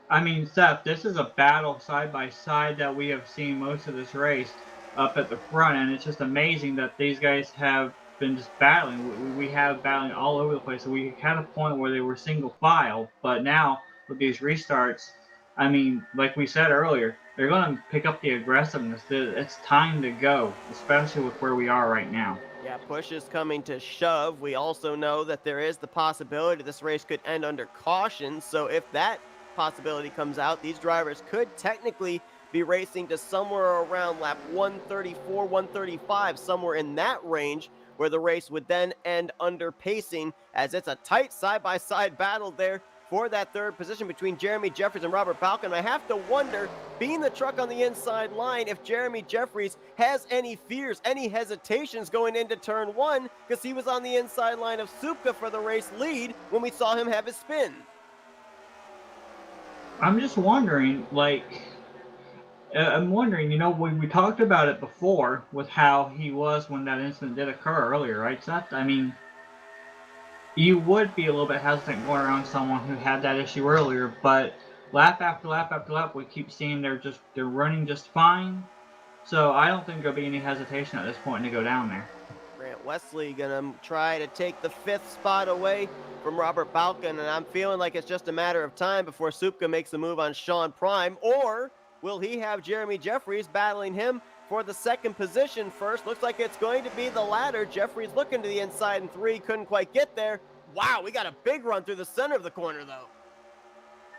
I mean, Seth, this is a battle side by side that we have seen most of this race up at the front, and it's just amazing that these guys have been just battling. We have battling all over the place. So we had a point where they were single file, but now with these restarts, I mean, like we said earlier, they're going to pick up the aggressiveness. It's time to go, especially with where we are right now. Yeah, push is coming to shove. We also know that there is the possibility this race could end under caution. So if that possibility comes out, these drivers could technically be racing to somewhere around lap 134, 135, somewhere in that range, where the race would then end under pacing, as it's a tight side-by-side battle there for that third position between Jeremy Jeffries and Robert Balcom. I have to wonder, being the truck on the inside line, if Jeremy Jeffries has any fears, any hesitations going into turn 1, because he was on the inside line of Supka for the race lead when we saw him have his spin. I'm just wondering, you know, we talked about it before with how he was when that incident did occur earlier, right? So I mean, you would be a little bit hesitant going around someone who had that issue earlier, but lap after lap after lap, we keep seeing they're running just fine. So I don't think there'll be any hesitation at this point to go down there. Grant Wesley gonna try to take the 5th spot away from Robert Balcom, and I'm feeling like it's just a matter of time before Supka makes a move on Sean Prime, or will he have Jeremy Jeffries battling him for the second position first? Looks like it's going to be the latter. Jeffries looking to the inside in 3, couldn't quite get there. Wow, we got a big run through the center of the corner, though.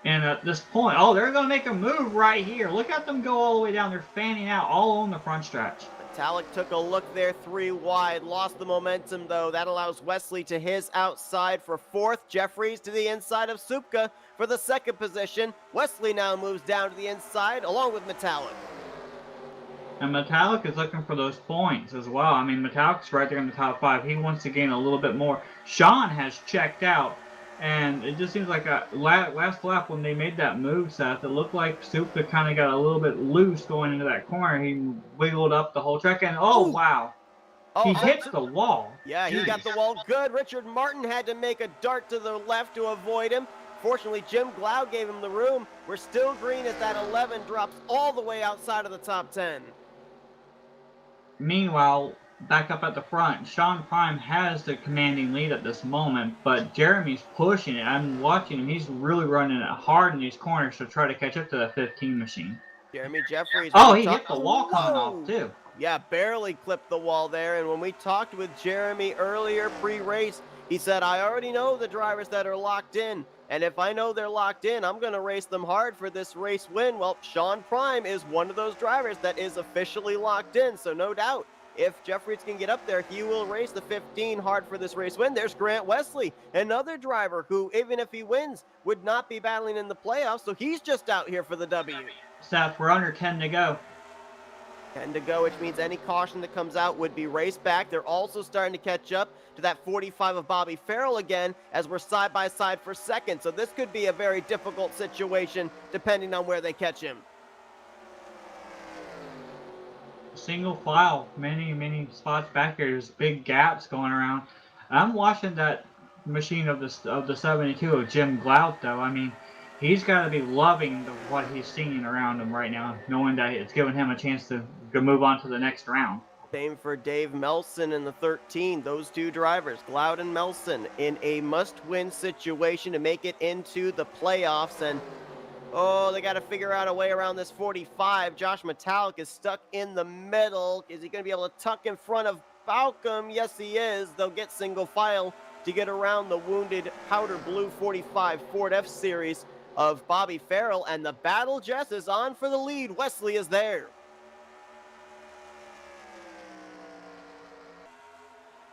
And at this point, they're going to make a move right here. Look at them go all the way down. They're fanning out all on the front stretch. Metallic took a look there, 3 wide, lost the momentum, though. That allows Wesley to his outside for 4th. Jeffries to the inside of Supka for the second position. Wesley now moves down to the inside, along with Metallic. And Metallic is looking for those points as well. I mean, Metallic's right there in the top 5. He wants to gain a little bit more. Sean has checked out, and it just seems like last lap when they made that move, Seth, it looked like Supka kind of got a little bit loose going into that corner. He wiggled up the whole track, and wow. He hits the wall. Yeah, he got the wall good. Richard Martin had to make a dart to the left to avoid him. Fortunately, Jim Glau gave him the room. We're still green as that 11 drops all the way outside of the top 10. Meanwhile, back up at the front. Sean Prime has the commanding lead at this moment, but Jeremy's pushing it. I'm watching him. He's really running it hard in these corners to try to catch up to that 15 machine. Jeremy Jeffries. Oh, he hit the wall coming off, Whoa! too. Yeah, barely clipped the wall there. And when we talked with Jeremy earlier pre-race, he said, I already know the drivers that are locked in. And if I know they're locked in, I'm going to race them hard for this race win. Well, Sean Prime is one of those drivers that is officially locked in. So no doubt, if Jeffries can get up there, he will race the 15 hard for this race win. There's Grant Wesley, another driver who, even if he wins, would not be battling in the playoffs. So he's just out here for the W. Seth, we're under 10 to go. 10 to go, which means any caution that comes out would be raced back. They're also starting to catch up to that 45 of Bobby Farrell again as we're side by side for second. So this could be a very difficult situation depending on where they catch him. Single file, many spots back here. There's big gaps going around. I'm watching that machine of the 72 of Jim Glaudt, though. I mean, he's got to be loving what he's seeing around him right now, knowing that it's giving him a chance to move on to the next round. Same for Dave Melson in the 13. Those two drivers, Glaudt and Melson, in a must-win situation to make it into the playoffs. And oh, they got to figure out a way around this 45. Josh Metallic is stuck in the middle. Is he going to be able to tuck in front of Balcom? Yes, he is. They'll get single file to get around the wounded powder blue 45 Ford F-Series of Bobby Farrell. And the battle, Jess, is on for the lead. Wesley is there.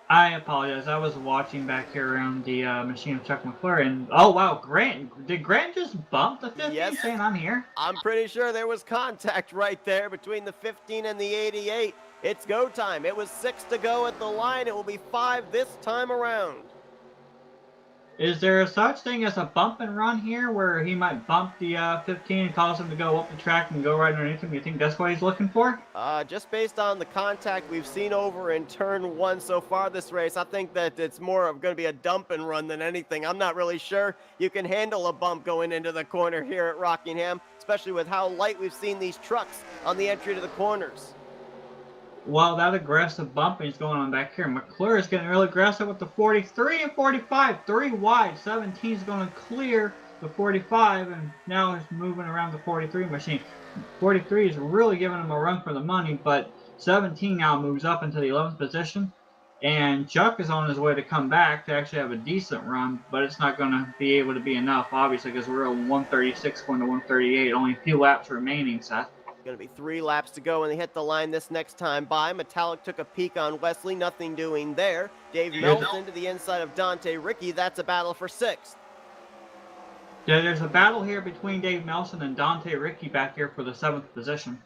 I apologize. I was watching back here around the machine of Chuck McClure, and oh wow, Grant! Did Grant just bump the 15 Yes. saying I'm here? I'm pretty sure there was contact right there between the 15 and the 88. It's go time. It was 6 to go at the line. It will be 5 this time around. Is there a such thing as a bump and run here where he might bump the 15 and cause him to go up the track and go right underneath him? You think that's what he's looking for? Just based on the contact we've seen over in turn 1 so far this race, I think that it's more of going to be a dump and run than anything. I'm not really sure you can handle a bump going into the corner here at Rockingham, especially with how light we've seen these trucks on the entry to the corners. Well, that aggressive bumping is going on back here. McClure is getting really aggressive with the 43 and 45. 3 wide. 17 is going to clear the 45, and now he's moving around the 43 machine. 43 is really giving him a run for the money, but 17 now moves up into the 11th position. And Chuck is on his way to come back to actually have a decent run, but it's not going to be able to be enough, obviously, because we're at 136 going to 138. Only a few laps remaining, Seth. Going to be 3 laps to go, and they hit the line this next time by. Metallic took a peek on Wesley, nothing doing there. Dave Melson to the inside of Dante Ricky. That's a battle for 6th. Yeah, there's a battle here between Dave Melson and Dante Ricky back here for the 7th position.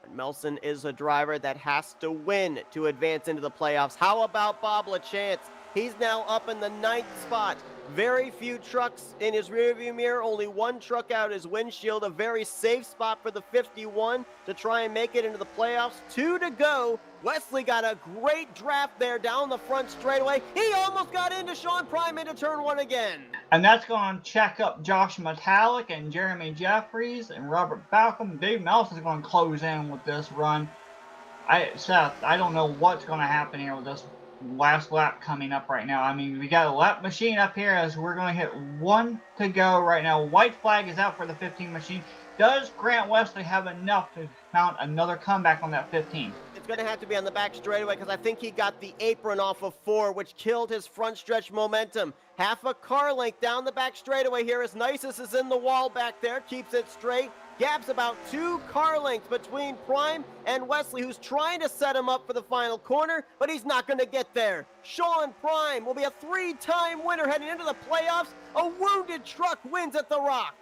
And Melson is a driver that has to win to advance into the playoffs. How about Bob LaChance? He's now up in the 9th spot. Very few trucks in his rearview mirror, only 1 truck out his windshield. A very safe spot for the 51 to try and make it into the playoffs. 2 to go. Wesley got a great draft there down the front straightaway. He almost got into Sean Prime into turn 1 again. And that's going to check up Josh Metallic and Jeremy Jeffries and Robert Balcom. Dave Nelson's going to close in with this run. Seth, I don't know what's going to happen here with this last lap coming up right now. I mean, we got a lap machine up here as we're going to hit 1 to go right now. White flag is out for the 15 machine. Does Grant Wesley have enough to mount another comeback on that 15? It's going to have to be on the back straightaway because I think he got the apron off of 4, which killed his front stretch momentum. Half a car length down the back straightaway here as Nisus is in the wall back there, keeps it straight. Gap's about 2 car lengths between Prime and Wesley, who's trying to set him up for the final corner, but he's not going to get there. Sean Prime will be a 3-time winner heading into the playoffs. A wounded truck wins at the Rock.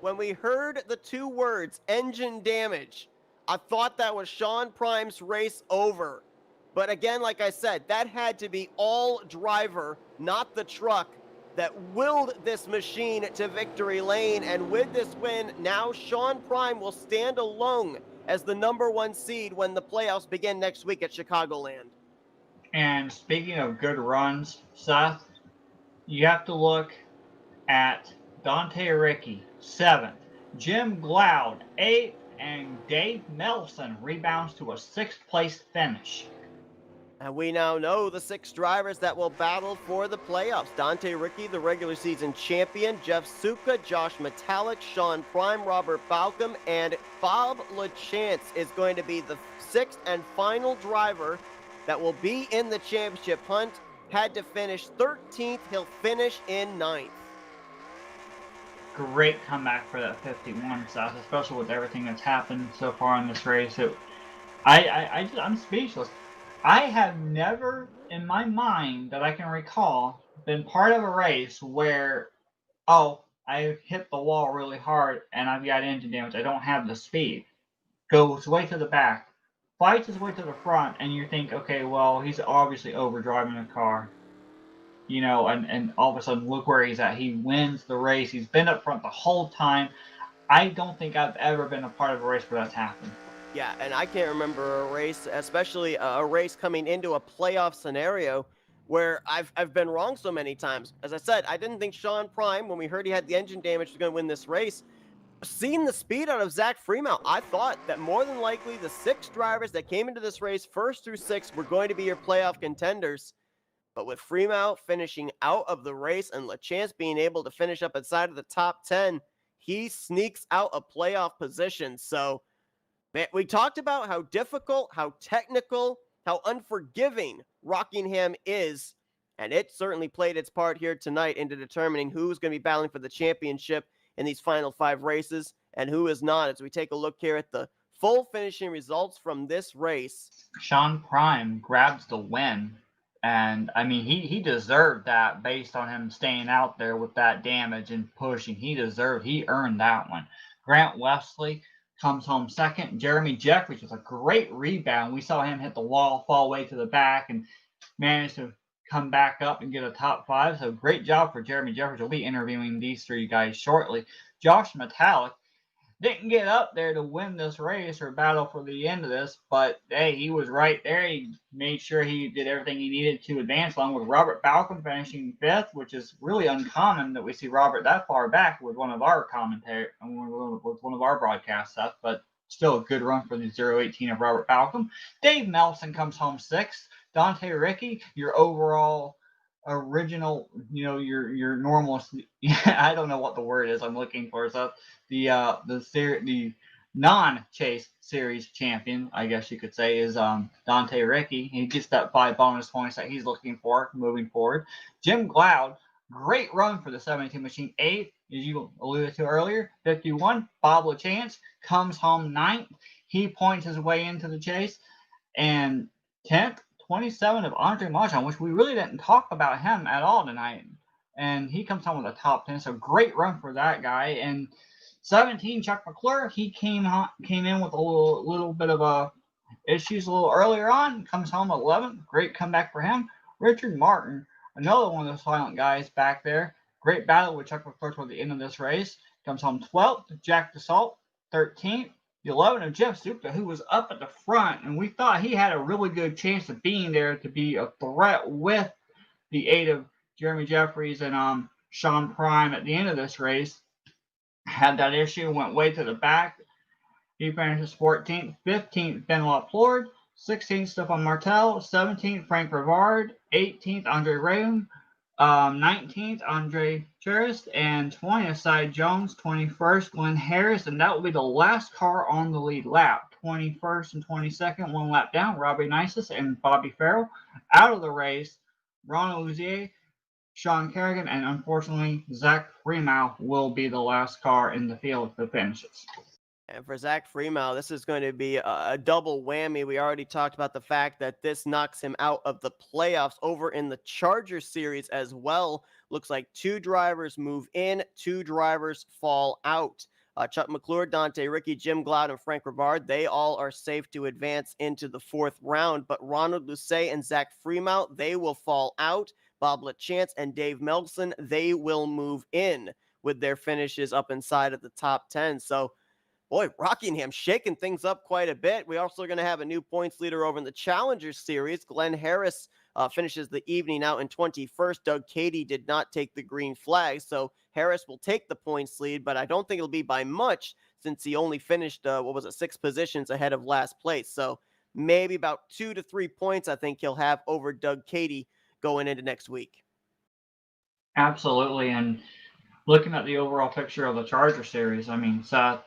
When we heard the 2 words, engine damage, I thought that was Sean Prime's race over. But again, like I said, that had to be all driver, not the truck, that willed this machine to victory lane. And with this win, now Sean Prime will stand alone as the #1 seed when the playoffs begin next week at Chicagoland. And speaking of good runs, Seth, you have to look at Dante Ricky, 7th. Jim Glaudt, 8th. and Dave Melson rebounds to a 6th place finish. And we now know the 6 drivers that will battle for the playoffs. Dante Ricky, the regular season champion, Jeff Supka, Josh Metallic, Sean Prime, Robert Balcom, and Bob LaChance is going to be the 6th and final driver that will be in the championship hunt. Had to finish 13th. He'll finish in 9th. Great comeback for that 51 South, especially with everything that's happened so far in this race. I'm speechless. I have never, in my mind that I can recall, been part of a race where, I hit the wall really hard and I've got engine damage. I don't have the speed. Goes way to the back, fights his way to the front, and you think, okay, well, he's obviously overdriving the car. And all of a sudden, look where he's at. He wins the race. He's been up front the whole time. I don't think I've ever been a part of a race where that's happened. Yeah, and I can't remember a race, especially a race coming into a playoff scenario where I've been wrong so many times. As I said, I didn't think Sean Prime, when we heard he had the engine damage, was going to win this race. Seeing the speed out of Zach Freemount, I thought that more than likely the 6 drivers that came into this race, 1st through 6th, were going to be your playoff contenders. But with Freemount finishing out of the race and LaChance being able to finish up inside of the top 10, he sneaks out a playoff position. So, man, we talked about how difficult, how technical, how unforgiving Rockingham is, and it certainly played its part here tonight into determining who's going to be battling for the championship in these final 5 races and who is not, as we take a look here at the full finishing results from this race. Sean Prime grabs the win, and I mean, he deserved that based on him staying out there with that damage and pushing. He earned that one. Grant Wesley comes home 2nd. Jeremy Jeffries with a great rebound. We saw him hit the wall, fall way to the back, and managed to come back up and get a top 5. So great job for Jeremy Jeffries. We'll be interviewing these 3 guys shortly. Josh Metallic didn't get up there to win this race or battle for the end of this, but hey, he was right there. He made sure he did everything he needed to advance, along with Robert Balcom finishing 5th, which is really uncommon that we see Robert that far back with one of our with one of our broadcast stuff, but still a good run for the 018 of Robert Balcom. Dave Melson comes home 6th. Dante Ricky, your overall original, your normal, I don't know what the word is I'm looking for. So the non-chase series champion, I guess you could say, is Dante Ricky. He gets that 5 bonus points that he's looking for moving forward. Jim Glaude, great run for the 72 machine. 8th, as you alluded to earlier. 51, Bob LaChance comes home 9th. He points his way into the chase. And 10th, 27 of Andre Marchand, which we really didn't talk about him at all tonight. And he comes home with a top 10. So great run for that guy. And 17, Chuck McClure, he came in with a little bit of issues a little earlier on. Comes home 11th. Great comeback for him. Richard Martin, another one of those silent guys back there. Great battle with Chuck McClure toward the end of this race. Comes home 12th. Jack DeSalt, 13th. The 11 of Jeff Supka, who was up at the front, and we thought he had a really good chance of being there to be a threat with the 8 of Jeremy Jeffries and Sean Prime at the end of this race. Had that issue, went way to the back. He finishes 14th. 15th, Benoit Plord. 16th, Stefan Martel. 17th, Frank Rivard. 18th, Andre Raum. 19th, Andre Cheris, and 20th, Cy Jones. 21st, Glenn Harris, and that will be the last car on the lead lap. 21st and 22nd, 1 lap down, Robbie Nisus and Bobby Farrell. Out of the race, Ronald Luzier, Sean Kerrigan, and unfortunately, Zach Freemouth will be the last car in the field that finishes. And for Zach Freemouth, this is going to be a double whammy. We already talked about the fact that this knocks him out of the playoffs over in the Charger Series as well. Looks like 2 drivers move in, 2 drivers fall out. Chuck McClure, Dante Ricky, Jim Glaude, and Frank Rivard, they all are safe to advance into the 4th round. But Ronald Lucet and Zach Freemouth, they will fall out. Bob LaChance and Dave Melson, they will move in with their finishes up inside of the top 10. So, boy, Rockingham shaking things up quite a bit. We're also going to have a new points leader over in the Challenger Series. Glenn Harris finishes the evening out in 21st. Doug Cady did not take the green flag, so Harris will take the points lead, but I don't think it'll be by much since he only finished, 6 positions ahead of last place. So maybe about 2 to 3 points I think he'll have over Doug Cady going into next week. Absolutely. And looking at the overall picture of the Charger series, I mean, Seth,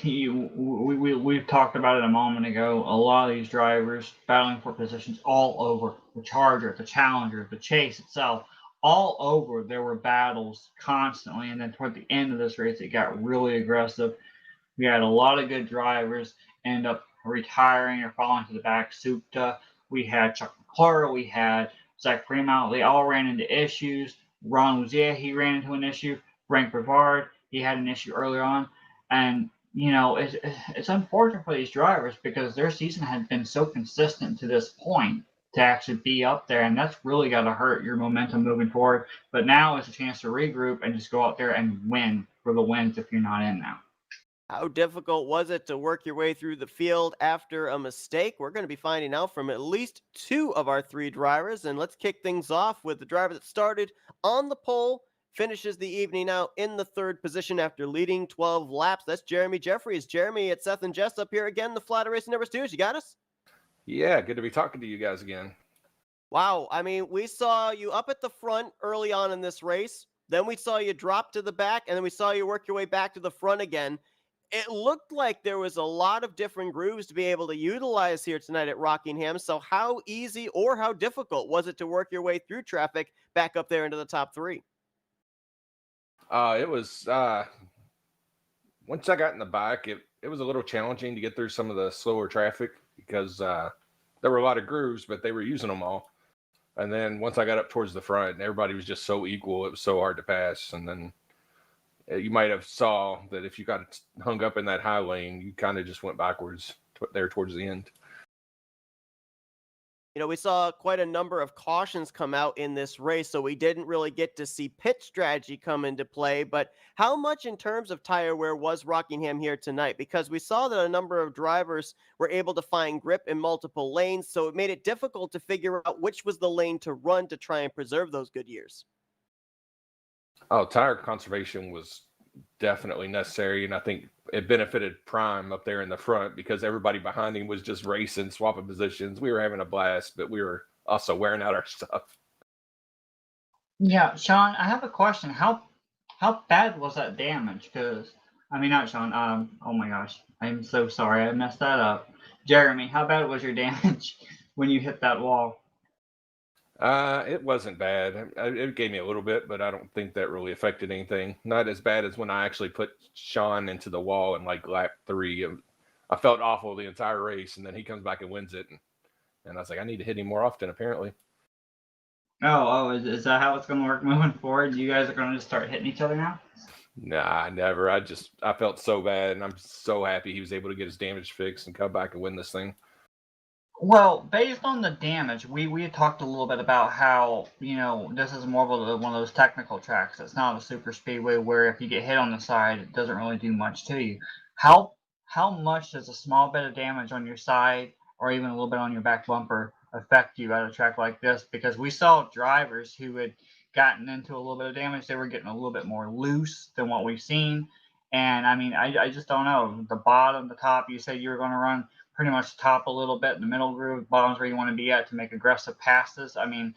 we've talked about it a moment ago. A lot of these drivers battling for positions all over the Charger, the Challenger, the Chase itself, all over. There were battles constantly, and then toward the end of this race, it got really aggressive. We had a lot of good drivers end up retiring or falling to the back. Supta, we had Chuck McClure, we had Zach Fremont. They all ran into issues. Ron Luzier, he ran into an issue. Frank Brevard, he had an issue earlier on. And, it's unfortunate for these drivers because their season had been so consistent to this point to actually be up there. And that's really got to hurt your momentum moving forward. But now it's a chance to regroup and just go out there and win for the wins if you're not in now. How difficult was it to work your way through the field after a mistake? We're going to be finding out from at least 2 of our 3 drivers. And let's kick things off with the driver that started on the pole, finishes the evening out in the 3rd position after leading 12 laps. That's Jeremy Jeffries. Jeremy, it's Seth and Jess up here again, the Flatout Racing Network Studios. You got us? Yeah, good to be talking to you guys again. Wow. I mean, we saw you up at the front early on in this race. Then we saw you drop to the back, and then we saw you work your way back to the front again. It looked like there was a lot of different grooves to be able to utilize here tonight at Rockingham. So how easy or how difficult was it to work your way through traffic back up there into the top 3? It was once I got in the back, it was a little challenging to get through some of the slower traffic because there were a lot of grooves, but they were using them all. And then once I got up towards the front, everybody was just so equal, it was so hard to pass. And then you might have saw that if you got hung up in that high lane, you kind of just went backwards there towards the end. We saw quite a number of cautions come out in this race, so we didn't really get to see pit strategy come into play. But how much in terms of tire wear was Rockingham here tonight? Because we saw that a number of drivers were able to find grip in multiple lanes, so it made it difficult to figure out which was the lane to run to try and preserve those good years. Oh, tire conservation was definitely necessary, and I think it benefited Prime up there in the front because everybody behind him was just racing, swapping positions. We were having a blast, but we were also wearing out our stuff. Yeah, Sean, I have a question. How bad was that damage? Because I mean, not Sean. Oh my gosh, I'm so sorry, I messed that up. Jeremy, how bad was your damage when you hit that wall? It wasn't bad. It gave me a little bit, but I don't think that really affected anything. Not as bad as when I actually put Sean into the wall in like lap 3. I felt awful the entire race, and then he comes back and wins it. And I was like, I need to hit him more often, apparently. Is that how it's going to work moving forward? You guys are going to just start hitting each other now? Nah, never. I felt so bad, and I'm so happy he was able to get his damage fixed and come back and win this thing. Well, based on the damage, we had talked a little bit about how, this is more of one of those technical tracks. It's not a super speedway where if you get hit on the side, it doesn't really do much to you. How much does a small bit of damage on your side or even a little bit on your back bumper affect you at a track like this? Because we saw drivers who had gotten into a little bit of damage. They were getting a little bit more loose than what we've seen. And I mean, I just don't know. The bottom, the top, you said you were going to run pretty much top a little bit, the middle groove, bottom's where you want to be at to make aggressive passes. I mean,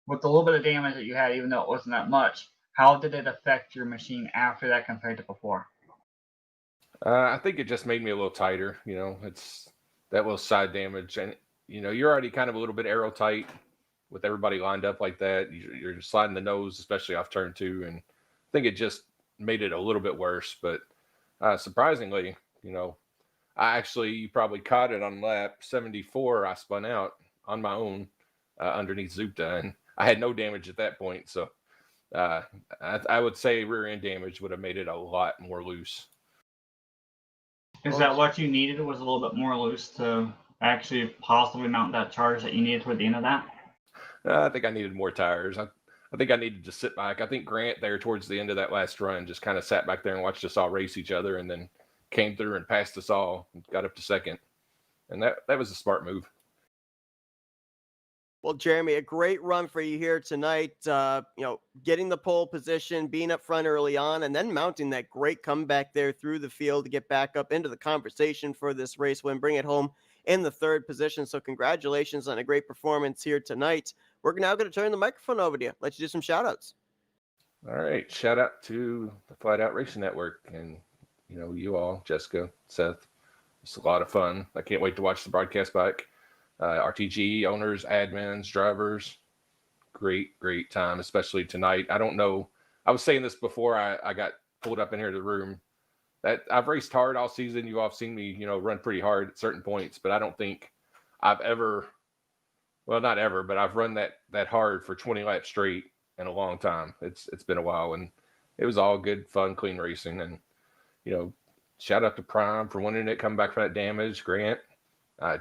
with the little bit of damage that you had, even though it wasn't that much, how did it affect your machine after that compared to before? I think it just made me a little tighter. It's that little side damage, and you're already kind of a little bit aero tight with everybody lined up like that. You're sliding the nose, especially off turn 2, and I think it just made it a little bit worse. But surprisingly, you probably caught it on lap 74. I spun out on my own underneath Zupta, and I had no damage at that point. So I would say rear end damage would have made it a lot more loose. Is that what you needed? Was a little bit more loose to actually possibly mount that charge that you needed toward the end of that? I think I needed more tires. I think I needed to sit back. I think Grant there towards the end of that last run just kind of sat back there and watched us all race each other, and then came through and passed us all and got up to second. And that was a smart move. Well, Jeremy, a great run for you here tonight. Getting the pole position, being up front early on, and then mounting that great comeback there through the field to get back up into the conversation for this race win, bring it home in the third position. So, congratulations on a great performance here tonight. We're now going to turn the microphone over to you. Let you do some shout outs. All right. Shout out to the Flatout Racing Network and, you all, Jessica, Seth. It's a lot of fun. I can't wait to watch the broadcast back. RTG owners, admins, drivers, great time, especially tonight. I don't know. I was saying this before I got pulled up in here to the room that I've raced hard all season. You all have seen me, run pretty hard at certain points, but I don't think I've ever, well, not ever, but I've run that hard for 20 laps straight in a long time. It's been a while, and it was all good, fun, clean racing. And, shout out to Prime for winning it, coming back from that damage. Grant,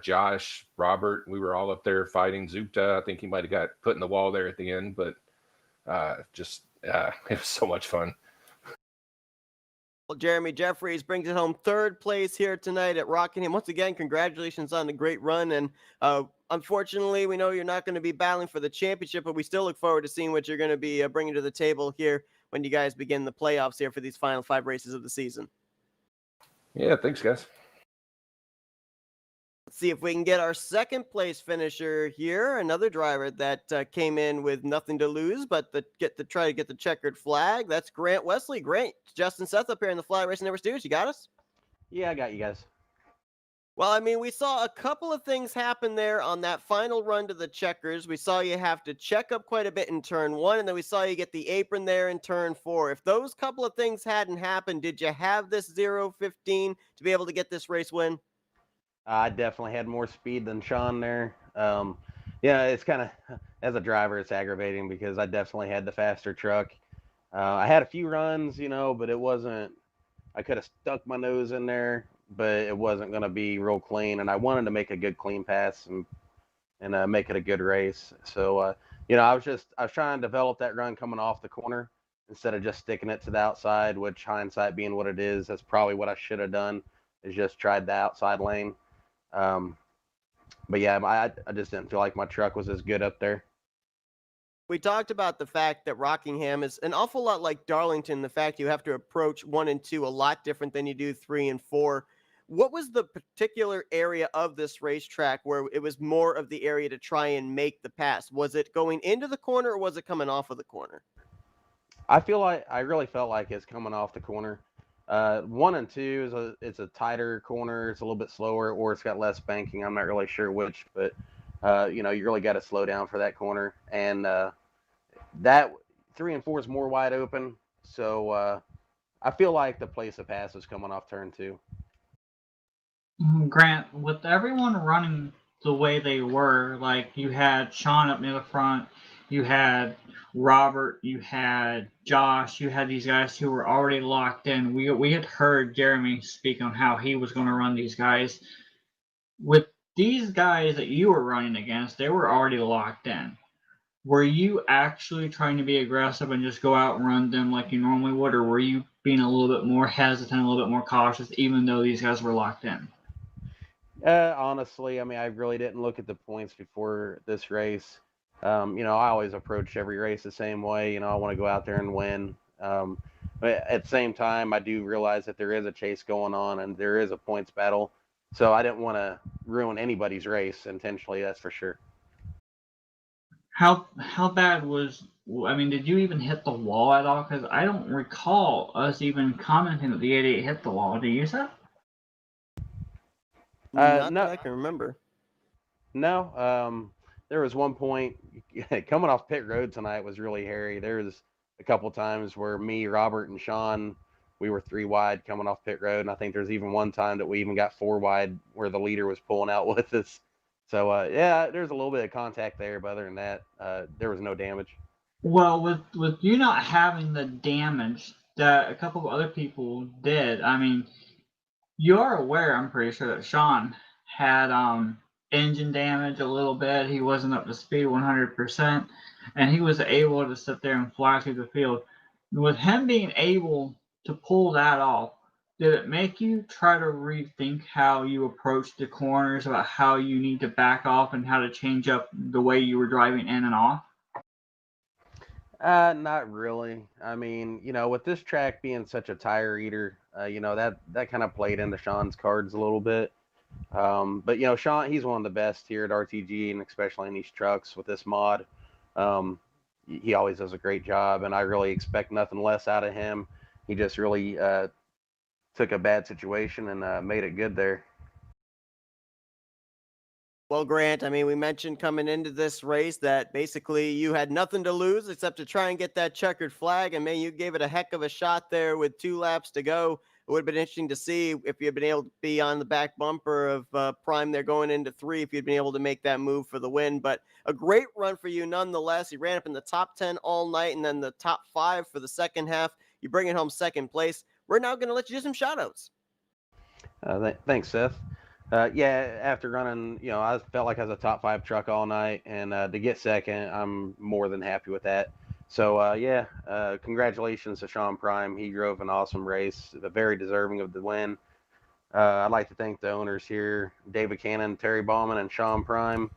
Josh, Robert, we were all up there fighting Zupta. I think he might have got put in the wall there at the end, but it was so much fun. Well, Jeremy Jeffries brings it home third place here tonight at Rockingham. Once again, congratulations on the great run. And unfortunately, we know you're not going to be battling for the championship, but we still look forward to seeing what you're going to be bringing to the table here when you guys begin the playoffs here for these final 5 races of the season. Yeah, thanks, guys. Let's see if we can get our second place finisher here. Another driver that came in with nothing to lose, but try to get the checkered flag. That's Grant Wesley. Great. Justin Seth up here in the Flatout Racing Network studios. You got us? Yeah, I got you guys. Well, I mean, we saw a couple of things happen there on that final run to the checkers. We saw you have to check up quite a bit in turn 1, and then we saw you get the apron there in turn 4. If those couple of things hadn't happened, did you have this 0-15 to be able to get this race win? I definitely had more speed than Sean there. It's kind of, as a driver, it's aggravating because I definitely had the faster truck. I had a few runs, but it wasn't, I could have stuck my nose in there, but it wasn't going to be real clean. And I wanted to make a good clean pass and make it a good race. So, I was trying to develop that run coming off the corner instead of just sticking it to the outside, which hindsight being what it is, that's probably what I should have done, is just tried the outside lane. But yeah, I just didn't feel like my truck was as good up there. We talked about the fact that Rockingham is an awful lot like Darlington, the fact you have to approach 1 and 2 a lot different than you do 3 and 4. What was the particular area of this racetrack where it was more of the area to try and make the pass? Was it going into the corner or was it coming off of the corner? I really felt like it's coming off the corner. 1 and 2 it's a tighter corner. It's a little bit slower, or it's got less banking. I'm not really sure which, but you really got to slow down for that corner. And that 3 and 4 is more wide open. So I feel like the place of pass is coming off turn 2. Grant, with everyone running the way they were, like you had Sean up near the front, you had Robert, you had Josh, you had these guys who were already locked in. We had heard Jeremy speak on how he was going to run these guys. With these guys that you were running against, they were already locked in. Were you actually trying to be aggressive and just go out and run them like you normally would, or were you being a little bit more hesitant, a little bit more cautious, even though these guys were locked in? Honestly, I mean, I really didn't look at the points before this race. I always approach every race the same way. I want to go out there and win. But at the same time, I do realize that there is a chase going on and there is a points battle. So I didn't want to ruin anybody's race intentionally, that's for sure. How bad was, I mean, did you even hit the wall at all? Because I don't recall us even commenting that the 88 hit the wall. Do you, Seth? Not no, that I can remember. No. There was one point coming off pit road tonight was really hairy. There was a couple times where me, Robert, and Sean, we were 3 wide coming off pit road, and I think there's even one time that we even got 4 wide where the leader was pulling out with us. So yeah, there's a little bit of contact there, but other than that, there was no damage. Well, with you not having the damage that a couple of other people did, I mean, you are aware, I'm pretty sure, that Sean had engine damage a little bit. He wasn't up to speed 100%, and he was able to sit there and fly through the field. With him being able to pull that off, Did it make you try to rethink how you approach the corners, about how you need to back off and how to change up the way you were driving in and off? Not really. I mean, with this track being such a tire eater, that kind of played into Sean's cards a little bit. But Sean, he's one of the best here at RTG, and especially in these trucks with this mod. Um, he always does a great job, and I really expect nothing less out of him. He just really took a bad situation and made it good there. Well, Grant, I mean, we mentioned coming into this race that basically you had nothing to lose except to try and get that checkered flag. And man, you gave it a heck of a shot there with 2 laps to go. It would have been interesting to see if you had been able to be on the back bumper of Prime there going into 3, if you'd been able to make that move for the win. But a great run for you nonetheless. You ran up in the top 10 all night and then the top 5 for the second half. You bring it home second place. We're now going to let you do some shout outs. Thanks, Seth. Yeah, after running, I felt like I was a top 5 truck all night, and to get second, I'm more than happy with that. So, congratulations to Sean Prime. He drove an awesome race, very deserving of the win. I'd like to thank the owners here, David Cannon, Terry Ballman, and Sean Prime.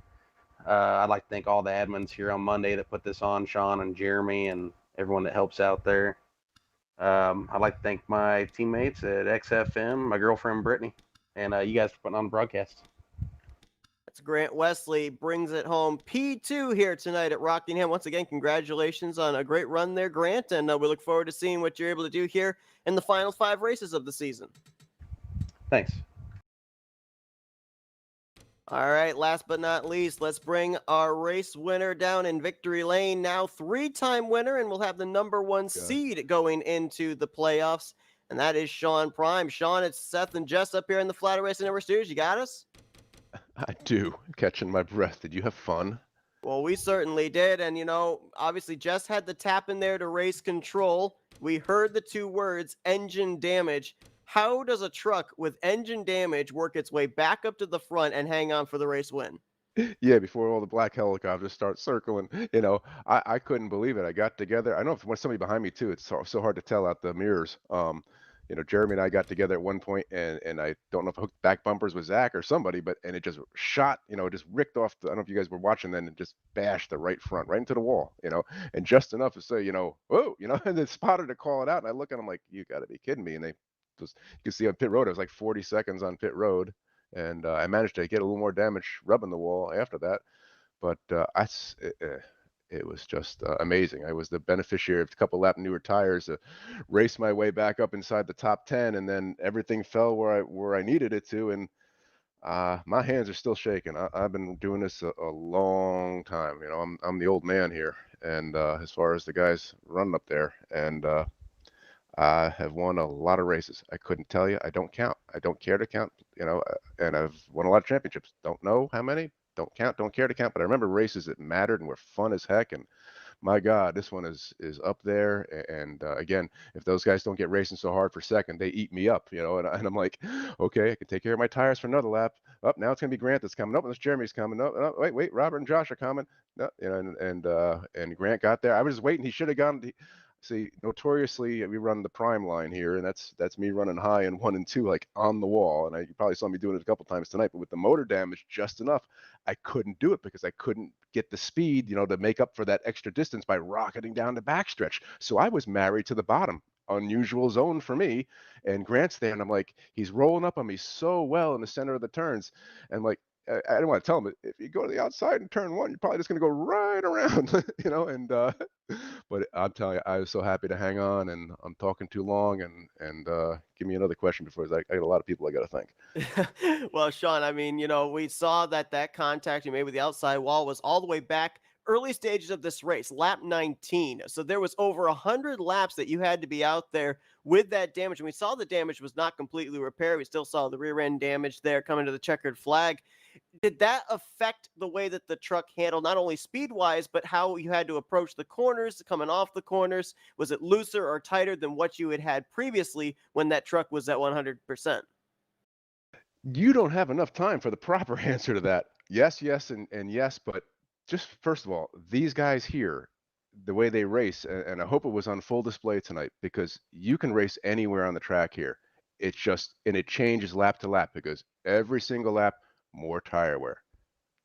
I'd like to thank all the admins here on Monday that put this on, Sean and Jeremy, and everyone that helps out there. I'd like to thank my teammates at XFM, my girlfriend Brittany, and you guys for putting on the broadcast. That's Grant Wesley, brings it home P2 here tonight at Rockingham. Once again, congratulations on a great run there, Grant, and we look forward to seeing what you're able to do here in the final 5 races of the season. Thanks. All right, last but not least, let's bring our race winner down in victory lane. Now 3-time winner, and we'll have the number 1 seed going into the playoffs, and that is Sean Prime. Sean, it's Seth and Jess up here in the Flatout Racing Network studios. You got us? I do. Catching my breath. Did you have fun? Well, we certainly did. And, obviously Jess had the tap in there to race control. We heard the 2 words, engine damage. How does a truck with engine damage work its way back up to the front and hang on for the race win? Yeah, before all the black helicopters start circling, I couldn't believe it. I got together. I know if there's somebody behind me too, it's so hard to tell out the mirrors. Jeremy and I got together at one point, and I don't know if I hooked back bumpers with Zach or somebody, and it just shot, it just ricked off. I don't know if you guys were watching then, and just bashed the right front right into the wall, and just enough to say, whoa, and then spotted to call it out. And I look at them like, you got to be kidding me. And you can see on pit road, it was like 40 seconds on pit road. And I managed to get a little more damage rubbing the wall after that. But it was just amazing. I was the beneficiary of a couple lap newer tires to race my way back up inside the top 10, and then everything fell where I needed it to. And my hands are still shaking. I've been doing this a long time. I'm the old man here, and as far as the guys running up there, and I have won a lot of races. I couldn't tell you. I don't count. I don't care to count, and I've won a lot of championships. Don't know how many. Don't count. Don't care to count. But I remember races that mattered and were fun as heck. And my God, this one is up there. And again, if those guys don't get racing so hard for second, they eat me up, and I'm like, okay, I can take care of my tires for another lap. Up now it's gonna be Grant that's coming. Up, this Jeremy's coming. No, wait, Robert and Josh are coming. No, and Grant got there. I was just waiting. He should have gone. See, notoriously, we run the prime line here, and that's me running high in 1 and 2, like on the wall. And you probably saw me doing it a couple times tonight. But with the motor damage just enough, I couldn't do it because I couldn't get the speed, to make up for that extra distance by rocketing down the backstretch. So I was married to the bottom. Unusual zone for me. And Grant's there, and I'm like, he's rolling up on me so well in the center of the turns, and like, I don't want to tell him, if you go to the outside in turn 1, you're probably just going to go right around, and but I'm telling you, I was so happy to hang on, and I'm talking too long, and give me another question before I got a lot of people I got to thank. Well, Sean, I mean, we saw that contact you made with the outside wall was all the way back early stages of this race, lap 19. So there was over 100 laps that you had to be out there with that damage. And we saw the damage was not completely repaired. We still saw the rear end damage there coming to the checkered flag. Did that affect the way that the truck handled, not only speed-wise, but how you had to approach the corners, coming off the corners? Was it looser or tighter than what you had previously when that truck was at 100%? You don't have enough time for the proper answer to that. Yes, and yes, but just first of all, these guys here, the way they race, and I hope it was on full display tonight, because you can race anywhere on the track here. it's just, and it changes lap to lap because every single lap, more tire wear,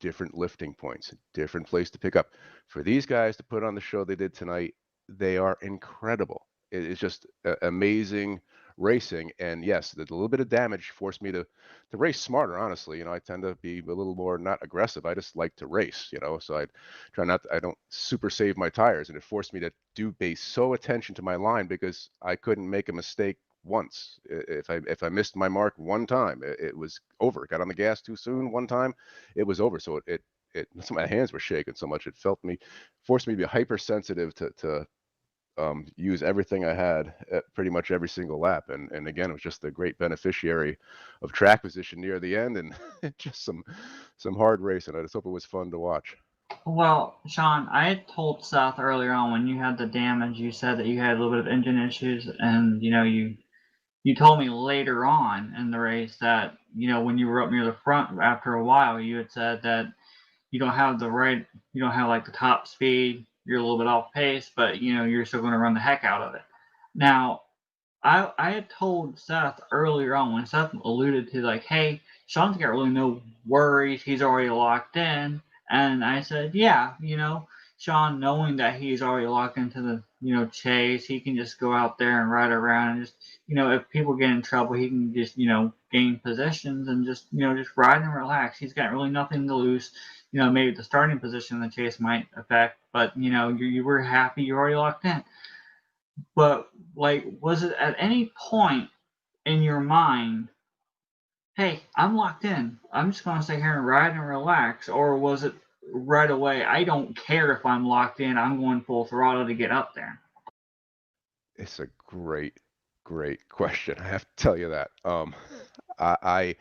different lifting points, different place to pick up. For these guys to put on the show they did tonight, they are incredible. It's just amazing racing. And yes, the little bit of damage forced me to race smarter. Honestly, I tend to be a little more not aggressive. I just like to race, so I try not. I don't super save my tires, and it forced me to pay so attention to my line because I couldn't make a mistake once. If I missed my mark one time, it was over. Got on the gas too soon one time, it was over. So my hands were shaking so much it forced me to be hypersensitive to use everything I had at pretty much every single lap. And again, it was just a great beneficiary of track position near the end and just some hard racing. I just hope it was fun to watch. Well, Sean, I had told Seth earlier on when you had the damage, you said that you had a little bit of engine issues, and you told me later on in the race that when you were up near the front after a while, you had said that you don't have you don't have like the top speed, you're a little bit off pace, but you're still going to run the heck out of it. Now, I had told Seth earlier on when Seth alluded to like, hey, Sean's got really no worries, he's already locked in, and I said, yeah, Sean, knowing that he's already locked into the chase, he can just go out there and ride around and just if people get in trouble, he can just gain positions and just ride and relax. He's got really nothing to lose. Maybe the starting position in the chase might affect, but you were happy, you're already locked in. But like, was it at any point in your mind, hey, I'm locked in, I'm just gonna stay here and ride and relax? Or was it right away, I don't care if I'm locked in, I'm going full throttle to get up there? It's a great question. I have to tell you that. I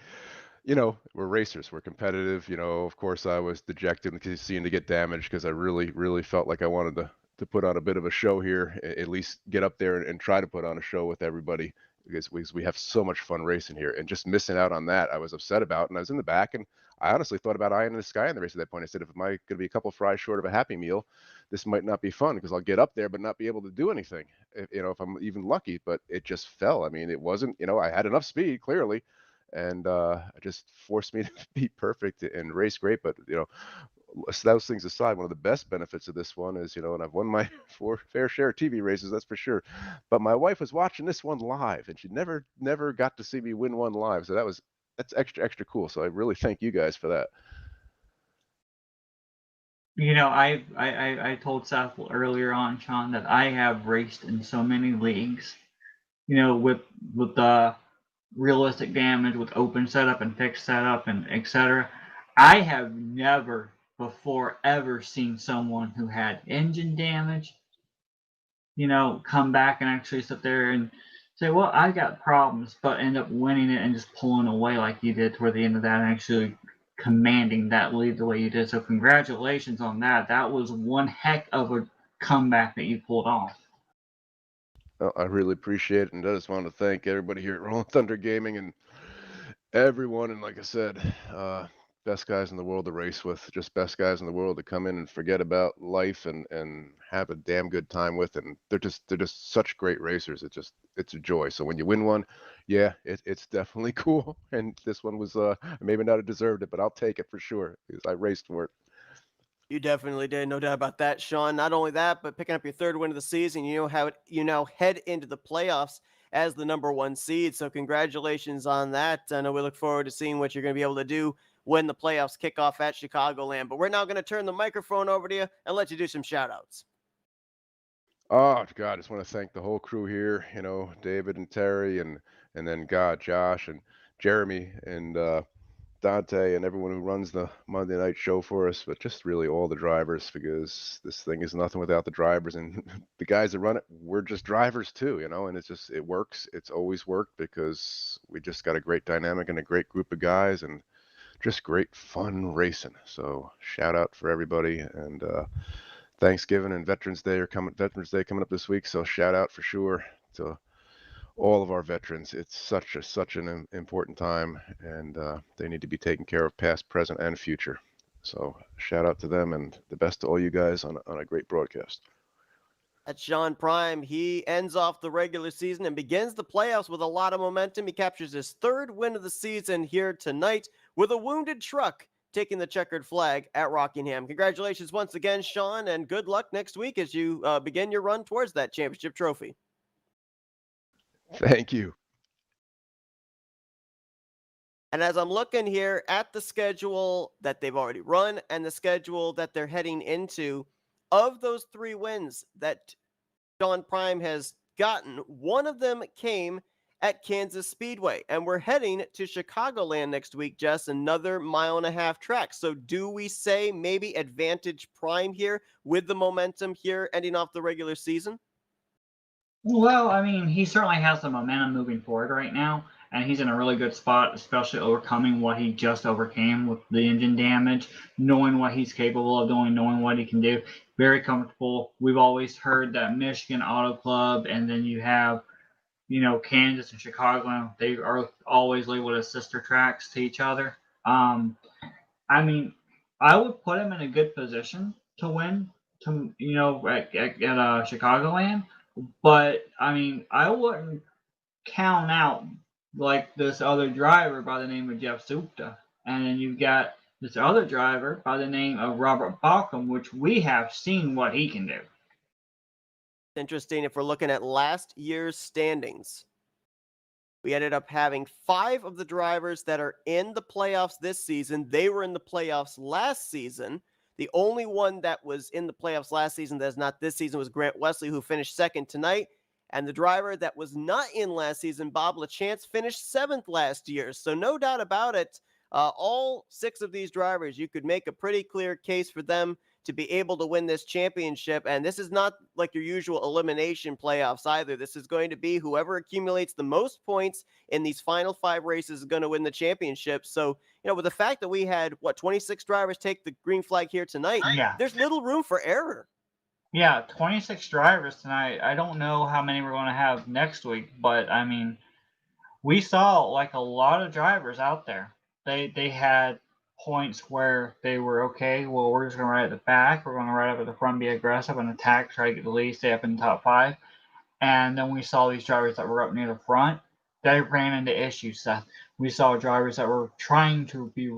we're racers, we're competitive. Of course, I was dejected because seeing to get damaged because I really felt like I wanted to put on a bit of a show here, at least get up there and try to put on a show with everybody because we have so much fun racing here, and just missing out on that, I was upset about. And I was in the back, and I honestly thought about eyeing the sky in the race at that point. I said, if am I going to be a couple fries short of a Happy Meal, this might not be fun because I'll get up there but not be able to do anything, if I'm even lucky. But it just fell. I mean, it wasn't, I had enough speed clearly, and it just forced me to be perfect and race great. But those things aside, one of the best benefits of this one is, and I've won my fair share of TV races, that's for sure. But my wife was watching this one live, and she never got to see me win one live. So that's extra cool. So I really thank you guys for that. I told Seth earlier on, Sean, that I have raced in so many leagues, with the realistic damage, with open setup and fixed setup and etc. I have never before ever seen someone who had engine damage, come back and actually sit there and say, well, I got problems, but end up winning it and just pulling away like you did toward the end of that and actually commanding that lead the way you did. So congratulations on that. That was one heck of a comeback that you pulled off. Well, I really appreciate it, and I just want to thank everybody here at Rolling Thunder Gaming and everyone. And like I said, best guys in the world to race with, just best guys in the world to come in and forget about life and have a damn good time with. And they're just such great racers. It's a joy. So when you win one, yeah, it's definitely cool. And this one was maybe not deserved it, but I'll take it for sure because I raced for it. You definitely did, no doubt about that, Sean. Not only that, but picking up your third win of the season, you now head into the playoffs as the number one seed. So congratulations on that. I know we look forward to seeing what you're going to be able to do when the playoffs kick off at Chicagoland. But we're now going to turn the microphone over to you and let you do some shout outs. Oh God, I just want to thank the whole crew here, David and Terry and then Josh and Jeremy and Dante and everyone who runs the Monday night show for us, but just really all the drivers, because this thing is nothing without the drivers, and the guys that run it, we're just drivers too, and it works. It's always worked because we just got a great dynamic and a great group of guys and just great fun racing. So shout out for everybody, and Thanksgiving and Veterans Day coming up this week, so shout out for sure to all of our veterans. It's such an important time, and they need to be taken care of, past, present, and future. So shout out to them, and the best to all you guys on a great broadcast. That's Sean Prime. He ends off the regular season and begins the playoffs with a lot of momentum. He captures his third win of the season here tonight with a wounded truck taking the checkered flag at Rockingham. Congratulations once again, Sean, and good luck next week as you begin your run towards that championship trophy. Thank you. And as I'm looking here at the schedule that they've already run and the schedule that they're heading into, of those 3 wins that Sean Prime has gotten, one of them came at Kansas Speedway. And we're heading to Chicagoland next week, Jess, another 1.5-mile track. So do we say maybe advantage Prime here with the momentum here ending off the regular season? Well, I mean, he certainly has the momentum moving forward right now, and he's in a really good spot, especially overcoming what he just overcame with the engine damage, knowing what he's capable of doing, knowing what he can do. Very comfortable. We've always heard that Michigan Auto Club, and then you have, Kansas and Chicago. They are always labeled as sister tracks to each other. I mean, I would put him in a good position to win, at Chicagoland. But I mean, I wouldn't count out like this other driver by the name of Jeff Supta, and then you've got this other driver by the name of Robert Balcom, which we have seen what he can do. Interesting. If we're looking at last year's standings, we ended up having 5 of the drivers that are in the playoffs this season. They were in the playoffs last season. The only one that was in the playoffs last season that's not this season was Grant Wesley, who finished second tonight. And the driver that was not in last season, Bob LaChance, finished 7th last year. So no doubt about it, all 6 of these drivers, you could make a pretty clear case for them to be able to win this championship. And this is not like your usual elimination playoffs either. This is going to be whoever accumulates the most points in these final 5 races is going to win the championship. So, with the fact that we had, 26 drivers take the green flag here tonight, Yeah. there's little room for error. Yeah, 26 drivers tonight. I don't know how many we're going to have next week, but I mean, we saw like a lot of drivers out there. They had points where they were okay. Well, we're just going to ride at the back. We're going to ride up at the front, be aggressive and attack, try to get the lead, stay up in the top 5. And then we saw these drivers that were up near the front. They ran into issues, Seth. We saw drivers that were trying to be,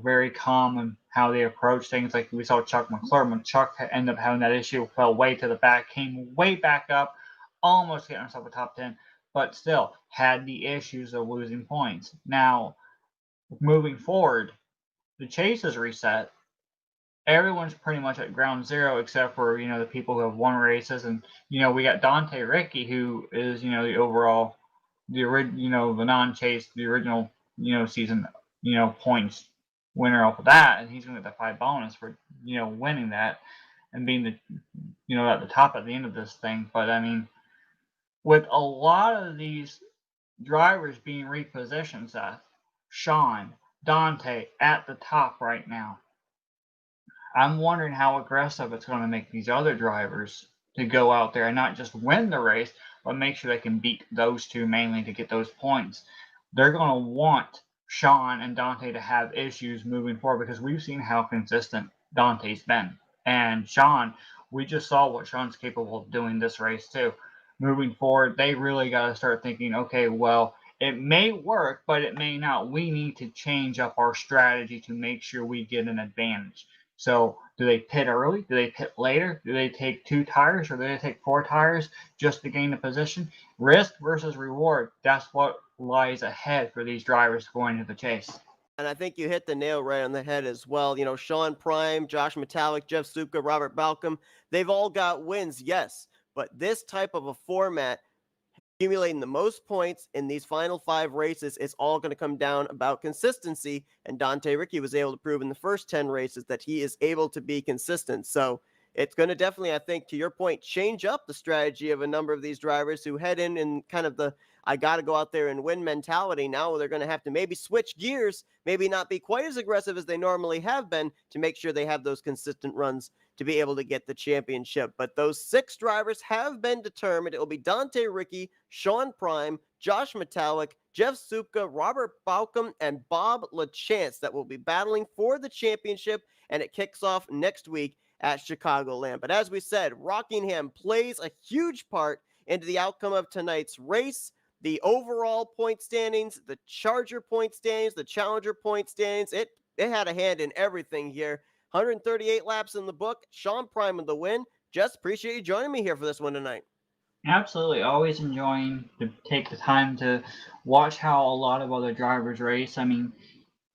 very calm in how they approach things. Like we saw Chuck McClure. When Chuck ended up having that issue, fell way to the back, came way back up, almost getting himself a top 10, but still had the issues of losing points. Now, moving forward, the chase is reset. Everyone's pretty much at ground zero except for the people who have won races, and we got Dante Ricky, who is the overall the non-chase, the original season points winner off of that, and he's going to get the 5 bonus for winning that and being the at the top at the end of this thing. But I mean, with a lot of these drivers being repositioned, Seth, Sean, Dante at the top right now, I'm wondering how aggressive it's going to make these other drivers to go out there and not just win the race, but make sure they can beat those 2 mainly to get those points. They're going to want Sean and Dante to have issues moving forward because we've seen how consistent Dante's been. And Sean, we just saw what Sean's capable of doing this race too. Moving forward, they really got to start thinking, okay, well, it may work, but it may not. We need to change up our strategy to make sure we get an advantage. So do they pit early? Do they pit later? Do they take 2 tires or do they take 4 tires just to gain a position? Risk versus reward. That's what lies ahead for these drivers going into the chase. And I think you hit the nail right on the head as well. Sean Prime, Josh Metallic, Jeff Supka, Robert Balcom, they've all got wins, yes. But this type of a format, accumulating the most points in these final 5 races, is all going to come down about consistency. And Dante Ricky was able to prove in the first 10 races that he is able to be consistent. So it's going to definitely, I think, to your point, change up the strategy of a number of these drivers who head in kind of the I got to go out there and win mentality. Now they're going to have to maybe switch gears, maybe not be quite as aggressive as they normally have been to make sure they have those consistent runs to be able to get the championship. But those 6 drivers have been determined. It will be Dante Ricky, Sean Prime, Josh Metallic, Jeff Supka, Robert Balcom, and Bob LaChance that will be battling for the championship, and it kicks off next week at Chicagoland. But as we said, Rockingham plays a huge part into the outcome of tonight's race. The overall point standings, the Charger point standings, the Challenger point standings, it had a hand in everything here. 138 laps in the book. Sean Prime with the win. Just appreciate you joining me here for this one tonight. Absolutely, always enjoying to take the time to watch how a lot of other drivers race. I mean,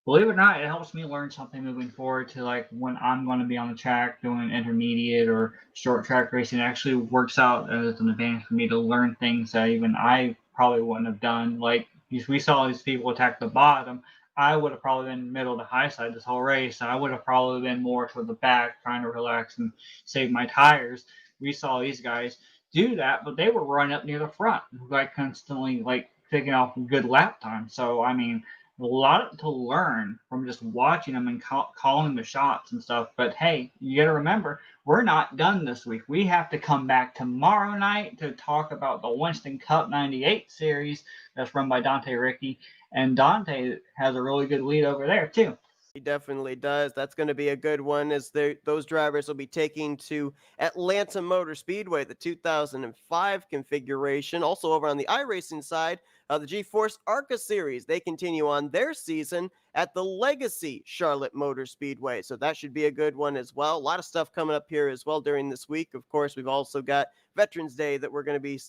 believe it or not, it helps me learn something moving forward to like when I'm going to be on the track doing intermediate or short track racing. It actually works out as an advantage for me to learn things that even I probably wouldn't have done. Like if we saw these people attack the bottom, I would have probably been middle to high side this whole race. I would have probably been more toward the back, trying to relax and save my tires. We saw these guys do that, but they were running up near the front, like constantly like picking off good lap time. So I mean, a lot to learn from just watching them and calling the shots and stuff. But hey, you got to remember, we're not done this week. We have to come back tomorrow night to talk about the Winston Cup 98 series that's run by Dante Ricky. And Dante has a really good lead over there, too. He definitely does. That's going to be a good one as those drivers will be taking to Atlanta Motor Speedway, the 2005 configuration. Also over on the iRacing side, the G-Force ARCA Series, they continue on their season at the Legacy Charlotte Motor Speedway. So that should be a good one as well. A lot of stuff coming up here as well during this week. Of course, we've also got Veterans Day that we're going to be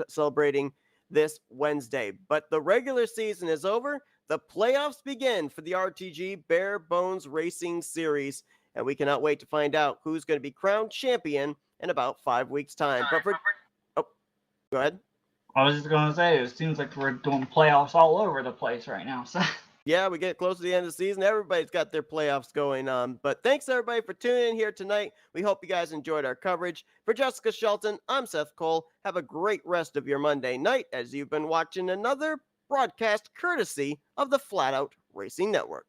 celebrating this Wednesday. But the regular season is over. The playoffs begin for the RTG BareBones Racing Series, and we cannot wait to find out who's going to be crowned champion in about 5 weeks' time. But go ahead. I was just going to say, it seems like we're doing playoffs all over the place right now. So. Yeah, we get close to the end of the season. Everybody's got their playoffs going on. But thanks, everybody, for tuning in here tonight. We hope you guys enjoyed our coverage. For Jessica Shelton, I'm Seth Cole. Have a great rest of your Monday night as you've been watching another broadcast courtesy of the Flatout Racing Network.